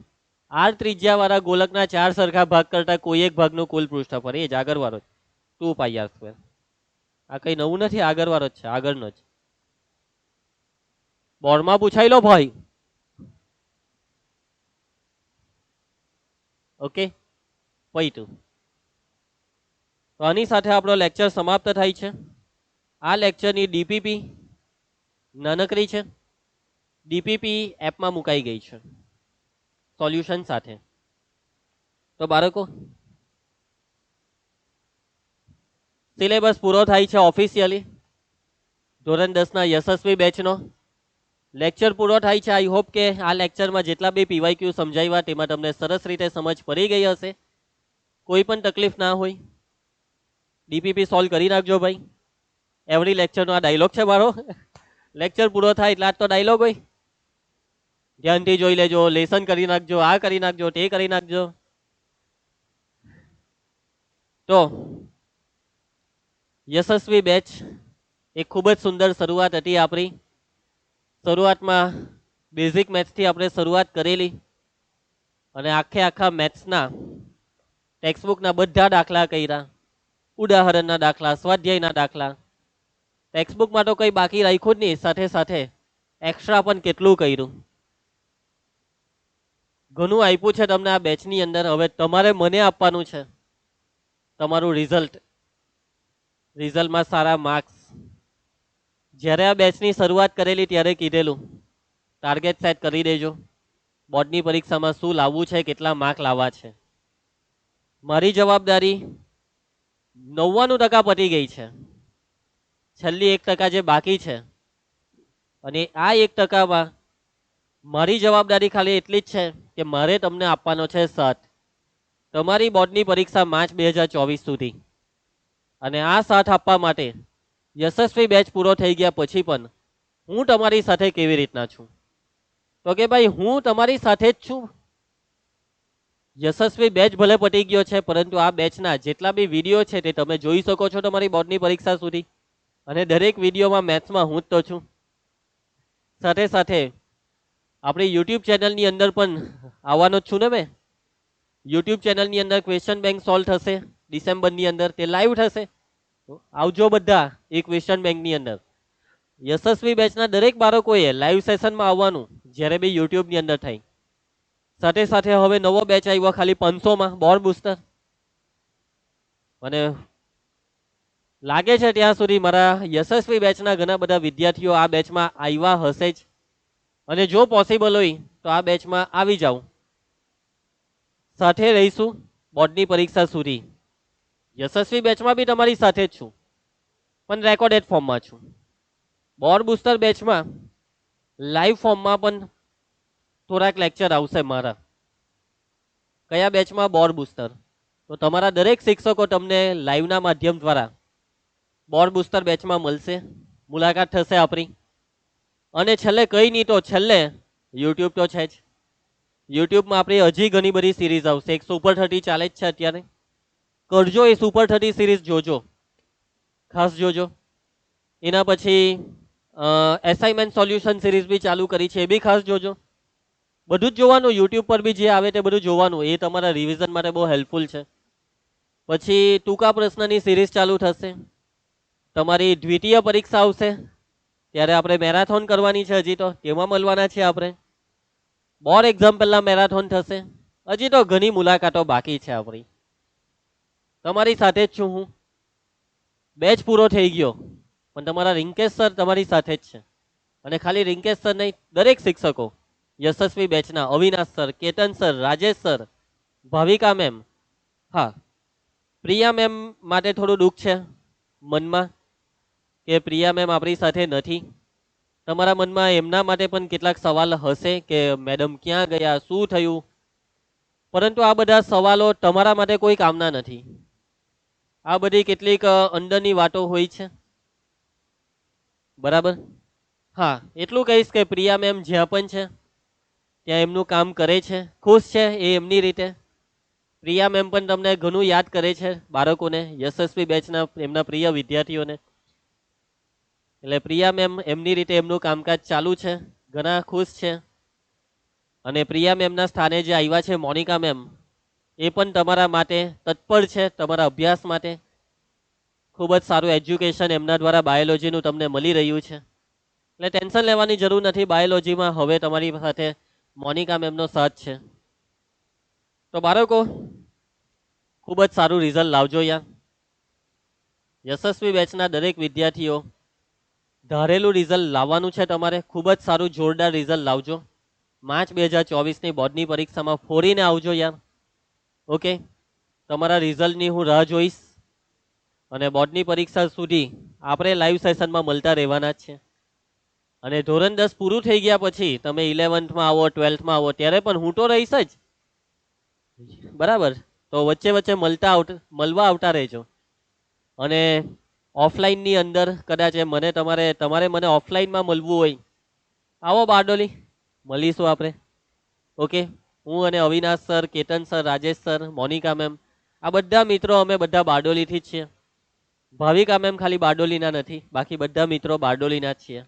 આર ત્રિજ્યા વાળા ગોલકના 4 સરખા ભાગ કરતા કોઈ એક ભાગનું કુલ પૃષ્ઠફળ એ જ આગળવાળો જ 2πr². આ કઈ નવું નથી, આગળવાળો જ છે, આગળનો જ. બોર્ડમાં પૂછાઈ લો ભાઈ. ઓકે, પૈતું. તો આની સાથે આપણો લેક્ચર સમાપ્ત થાય છે. આ લેક્ચરની ડીપીપી નાનકડી છે. ડીપીપી એપમાં મુકાઈ ગઈ છે સોલ્યુશન સાથે. તો બાળકો, સિલેબસ પૂરો થાય છે ઓફિશિયલી ધોરણ 10ના યશસ્વી બેચનો. લેક્ચર પૂરો થાય છે. આઈ હોપ કે આ લેક્ચરમાં જેટલા બી પીવાયક્યુ સમજાવ્યા તેમાં તમને સરસ રીતે સમજ પડી ગઈ હશે, કોઈ પણ તકલીફ ના હોય. ડીપીપી સોલ્વ કરી નાખજો ભાઈ. એવરી લેક્ચરનો આ ડાયલોગ છે મારો. લેક્ચર પૂરો થાય એટલે આજ તો ડાયલોગ હોય. ધ્યાનથી જોઈ લેજો, લેસન કરી નાખજો, આ કરી નાખજો, તે કરી નાખજો. તો યશસ્વી બેચ એક ખૂબ જ સુંદર શરૂઆત હતી આપણી. શરૂઆતમાં બેઝિક મેથ્સથી આપણે શરૂઆત કરેલી અને આખા મેથ્સના ટેક્સ્ટબુકના બધા દાખલા કર્યા, ઉદાહરણના દાખલા, સ્વાધ્યાયના દાખલા. ટેક્સ્ટબુકમાં તો કંઈ બાકી રાખ્યું જ નહીં, સાથે સાથે એક્સ્ટ્રા પણ કેટલું કર્યું. ઘણું આપ્યું છે તમને આ બેચની અંદર. હવે તમારે મને આપવાનું છે તમારું રિઝલ્ટ. રિઝલ્ટમાં સારા માર્ક્સ. જ્યારે આ બેચની શરૂઆત કરેલી ત્યારે કીધેલું ટાર્ગેટ સેટ કરી દેજો. બોર્ડની પરીક્ષામાં શું લાવવું છે, કેટલા માર્ક લાવવા છે. મારી જવાબદારી 99% પતી ગઈ છે. છેલ્લી 1% જે બાકી છે, અને આ 1%માં મારી જવાબદારી ખાલી એટલી જ છે કે મારે તમને આપવાનો છે 7 તમારી બોર્ડની પરીક્ષા માર્ચ 2024 સુધી. અને આ 7 આપવા માટે યશસ્વી બેચ પૂરો થઈ ગયા પછી પણ હું તમારી સાથે કેવી રીતના છું? તો કે ભાઈ હું તમારી સાથે જ છું. યશસ્વી બેચ ભલે પતી ગયો છે, પરંતુ આ બેચના જેટલા બી વિડીયો છે તે તમે જોઈ શકો છો તમારી બોર્ડની પરીક્ષા સુધી. અને દરેક વિડીયોમાં મેથ્સમાં હું જ તો છું. સાથે સાથે આપણી યુટ્યુબ ચેનલની અંદર પણ આવવાનો જ છું ને મેં. યુટ્યુબ ચેનલની અંદર ક્વેશ્ચન બેંક સોલ્વ થશે ડિસેમ્બરની અંદર, તે લાઈવ થશે. આવજો બધા એ ક્વેશ્ચન બેંકની અંદર. યશસ્વી બેચના દરેક બાળકોએ લાઈવ સેશનમાં આવવાનું જ્યારે બી યુટ્યુબની અંદર થાય. સાથે સાથે હવે નવો બેચ આવ્યો ખાલી 500માં બોર્ડ બુસ્ટર. અને લાગે છે ત્યાં સુધી મારા યશસ્વી બેચના ઘણા બધા વિદ્યાર્થીઓ આ બેચમાં આવ્યા હશે જ. અને જો પોસિબલ હોય તો આ બેચમાં આવી જાઓ. સાથે રહીશું બોર્ડની પરીક્ષા સુધી. યશસ્વી બેચમાં બી તમારી સાથે જ છું, પણ રેકોર્ડેડ ફોર્મમાં છું. બોર્ડ બુસ્ટર બેચમાં લાઈવ ફોર્મમાં પણ થોડાક લેક્ચર આવશે મારા. કયા બેચમાં? Board booster. તો તમારા દરેક શિક્ષકો તમને લાઈવના માધ્યમ દ્વારા બોર્ડ બુસ્ટર બેચમાં મળશે, મુલાકાત થશે આપણી. અને છેલ્લે કંઈ નહીં તો છેલ્લે યુટ્યુબ તો છે જ. યુટ્યુબમાં આપણી હજી ઘણી બધી સિરીઝ આવશે. એક સુપર 30 ચાલે જ છે અત્યારે. કરજો એ સુપર 30 સિરીઝ જોજો, ખાસ જોજો. એના પછી એસાઇનમેન્ટ સોલ્યુશન સિરીઝ બી ચાલુ કરી છે, એ બી ખાસ જોજો. બધું જ જોવાનું, યુટ્યુબ પર બી જે આવે તે બધું જોવાનું. એ તમારા રિવિઝન માટે બહુ હેલ્પફુલ છે. પછી ટૂંકા પ્રશ્નની સિરીઝ ચાલુ થશે. તમારી દ્વિતીય પરીક્ષા આવશે ત્યારે આપણે મેરાથોન કરવાની છે. હજી તો તેમાં મળવાના છે આપણે. બોર્ડ એક્ઝામ પહેલા મેરાથોન થશે. હજી તો ઘણી મુલાકાતો બાકી છે આપણી. તમારી સાથે જ છું હું. બેચ પૂરો થઈ ગયો પણ તમારા રિંકેશ સર તમારી સાથે જ છે. અને ખાલી રિંકેશ સર નહીં, દરેક શિક્ષકો યશસ્વી બેચના, Avinash sir, Ketan sir, Rajesh sir, Bhavika ma'am. હા, પ્રિયા મેમ માટે થોડું દુઃખ છે મનમાં કે પ્રિયા મેમ આપણી સાથે નથી. તમારા મનમાં એમના માટે પણ કેટલાક સવાલ હશે કે મેડમ ક્યાં ગયા, શું થયું. પરંતુ આ બધા સવાલો તમારા માટે કોઈ કામના નથી. આ બધી કેટલીક અંદરની વાતો હોય છે, બરાબર. હા, એટલું કહીશ કે પ્રિયા મેમ જ્યાં પણ છે ત્યાં એમનું કામ કરે છે, ખુશ છે એ એમની રીતે. પ્રિયા મેમ પણ તમને ઘણું યાદ કરે છે બાળકોને, યશસ્વી બેચના એમના પ્રિય વિદ્યાર્થીઓને. એટલે પ્રિયા મેમ એમની રીતે એમનું કામકાજ ચાલુ છે, ઘણા ખુશ છે. અને પ્રિયા મેમના સ્થાને જે આવ્યા છે મોનિકા મેમ, એ પણ તમારા માટે તત્પર છે, તમારા અભ્યાસ માટે. ખૂબ જ સારું એજ્યુકેશન એમના દ્વારા બાયોલોજીનું તમને મળી રહ્યું છે. એટલે ટેન્શન લેવાની જરૂર નથી, બાયોલોજીમાં હવે તમારી સાથે મોનિકા મેમનો સાથ છે. તો બાળકો ખૂબ જ સારું રિઝલ્ટ લાવજો યાર. યશસ્વી બેચના દરેક વિદ્યાર્થીઓ ધારેલું રિઝલ્ટ લાવવાનું છે તમારે, ખૂબ જ સારું જોરદાર રિઝલ્ટ લાવજો. માર્ચ 2024ની બોર્ડની પરીક્ષામાં ફોરીને આવજો યાર. ઓકે, તમારા રિઝલ્ટની હું રાહ જોઈશ. અને બોર્ડની પરીક્ષા સુધી આપણે લાઈવ સેશનમાં મળતા રહેવાના જ છે. અને ધોરણ 10 પૂરું થઈ ગયા પછી તમે 11થમાં આવો, 12થમાં આવો, ત્યારે પણ હું તો રહીશ જ, બરાબર. તો વચ્ચે વચ્ચે મળવા આવતા રહેજો. અને ઓફલાઈનની અંદર કદાચ તમારે મને ઓફલાઈનમાં મળવું હોય, આવો બારડોલી, મળીશું આપણે. ઓકે, હું અને Avinash sir, Ketan sir, Rajesh sir, Monika ma'am, આ બધા મિત્રો અમે બધા બારડોલીથી જ છીએ. ભાવિકા મેમ ખાલી બારડોલીના નથી, બાકી બધા મિત્રો બારડોલીના જ છીએ.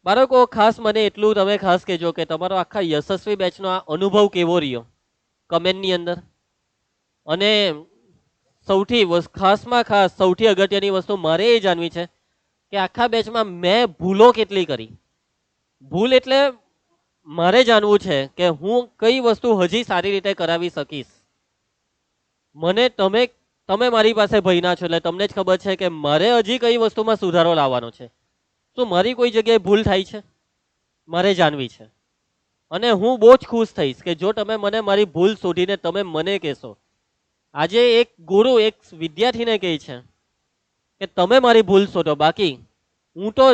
બાળકો ખાસ મને એટલું તમે ખાસ કહેજો કે તમારો આખા યશસ્વી બેચનો આ અનુભવ કેવો રહ્યો કમેન્ટની અંદર. અને ખાસમાં ખાસ સૌથી અગત્યની વસ્તુ મારે એ જાણવી છે કે આખા બેચમાં મેં ભૂલો કેટલી કરી. ભૂલ એટલે મારે જાણવું છે કે હું કઈ વસ્તુ હજી સારી રીતે કરાવી શકીશ. તમે મારી પાસે ભયના છો એટલે તમને જ ખબર છે કે મારે હજી કઈ વસ્તુમાં સુધારો લાવવાનો છે. શું મારી કોઈ જગ્યાએ ભૂલ થાય છે, મારે જાણવી છે. અને હું બહુ જ ખુશ થઈશ કે જો તમે મને મારી ભૂલ શોધીને તમે મને કહેશો. આજે એક ગુરુ એક વિદ્યાર્થીને કહે છે કે તમે મારી ભૂલ શોધો, બાકી હું તો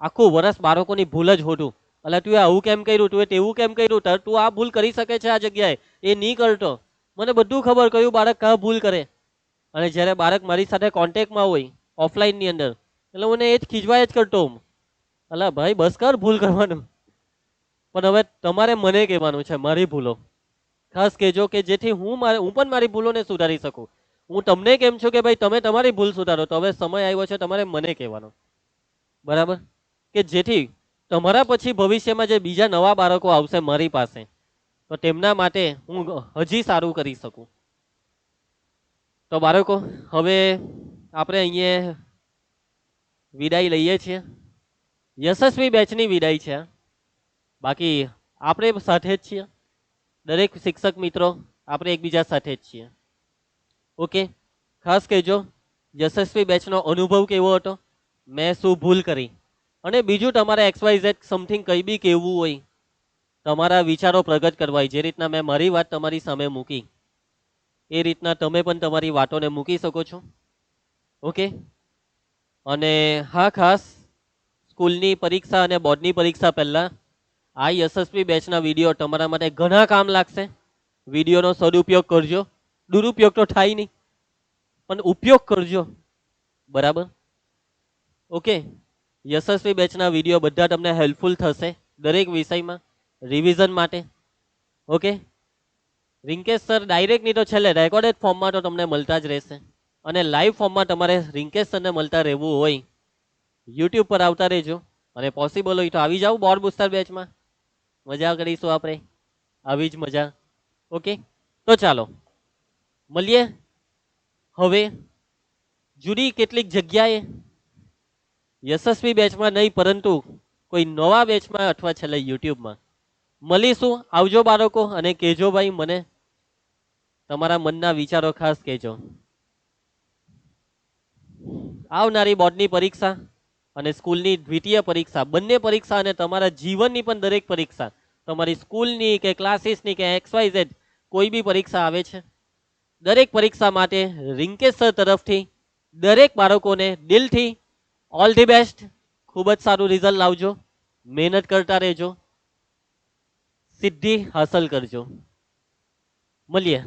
આખું વર્ષ બાળકોની ભૂલ જ શોધું. એટલે તું આવું કેમ કર્યું, તું તેવું કેમ કર્યું, તું આ ભૂલ કરી શકે છે આ જગ્યાએ, એ નહીં કરતો. મને બધું ખબર કયું બાળક કાં ભૂલ કરે. અને જ્યારે બાળક મારી સાથે કોન્ટેક્ટમાં હોય ઓફલાઈનની અંદર, એટલે મને એ જ ખીજવાય જ કરતો. અલા ભાઈ બસ કર ભૂલ કરવાનું. પણ હવે તમારે મને કહેવાનું છે મારી ભૂલો ખાસ કહેજો કે જેથી હું પણ મારી ભૂલોને સુધારી શકું. હું તમને કેમ છું કે ભાઈ તમે તમારી ભૂલ સુધારો, તો હવે સમય આવ્યો છે તમારે મને કહેવાનો, બરાબર. કે જેથી તમારા પછી ભવિષ્યમાં જે બીજા નવા બાળકો આવશે મારી પાસે, તો તેમના માટે હું હજી સારું કરી શકું. તો બાળકો હવે આપણે અહીંયા વિદાય લઈએ છીએ. યશસ્વી બેચની વિદાય છે, બાકી આપણે સાથે જ છીએ. દરેક શિક્ષક મિત્રો આપણે એકબીજા સાથે જ છીએ. ઓકે, ખાસ કહેજો યશસ્વી બેચનો અનુભવ કેવો હતો, મેં શું ભૂલ કરી. અને બીજું તમારે XYZ સમથિંગ કંઈ બી કહેવું હોય, તમારા વિચારો પ્રગટ કરવા હોય, જે રીતના મેં મારી વાત તમારી સામે મૂકી એ રીતના તમે પણ તમારી વાતોને મૂકી શકો છો. ઓકે, અને હા ખાસ સ્કૂલની પરીક્ષા અને બોર્ડની પરીક્ષા પહેલાં આ યશસ્વી બેચના વિડીયો તમારા માટે ઘણા કામ લાગશે. વિડીયોનો સદુપયોગ કરજો, દુરુપયોગ તો થાય નહીં, પણ ઉપયોગ કરજો, બરાબર. ઓકે, યશસ્વી બેચના વિડીયો બધા તમને હેલ્પફુલ થશે દરેક વિષયમાં રિવિઝન માટે. ઓકે, રિંકેશ સર ડાયરેક્ટ નહીં તો છેલ્લે રેકોર્ડેડ ફોર્મમાં તો તમને મળતા જ રહેશે. અને લાઈવ ફોર્મમાં તમારે રિંકેશ સરને મળતા રહેવું હોય, યુટ્યુબ પર આવતા રહેજો. અને પોસિબલ હોય તો આવી જાઓ બોર્ડ બુસ્ટર બેચમાં, મજા કરીશું આપણે, આવી જ મજા. ઓકે, તો ચાલો મળીએ હવે જુદી કેટલીક જગ્યાએ, યશસ્વી બેચમાં નહીં પરંતુ કોઈ નવા બેચમાં અથવા છેલ્લે યુટ્યુબમાં મળીશું. આવજો બાળકો, અને કહેજો ભાઈ મને તમારા મનના વિચારો ખાસ કહેજો. આવનારી બોર્ડની પરીક્ષા અને સ્કૂલની દ્વિતીય પરીક્ષા, બંને પરીક્ષા અને તમારા જીવનની પણ દરેક પરીક્ષા, તમારી સ્કૂલની કે ક્લાસીસની કે XYZ કોઈ બી પરીક્ષા આવે છે, દરેક પરીક્ષા માટે રિંકેશ સર તરફથી દરેક બાળકોને દિલથી ઓલ ધી બેસ્ટ. ખૂબ જ સારું રિઝલ્ટ લાવજો, મહેનત કરતા રહેજો, સિદ્ધિ હાંસલ કરજો. મળીએ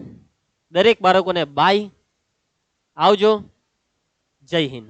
દરેક બાળકોને બાય, આવજો, જય હિન્દ.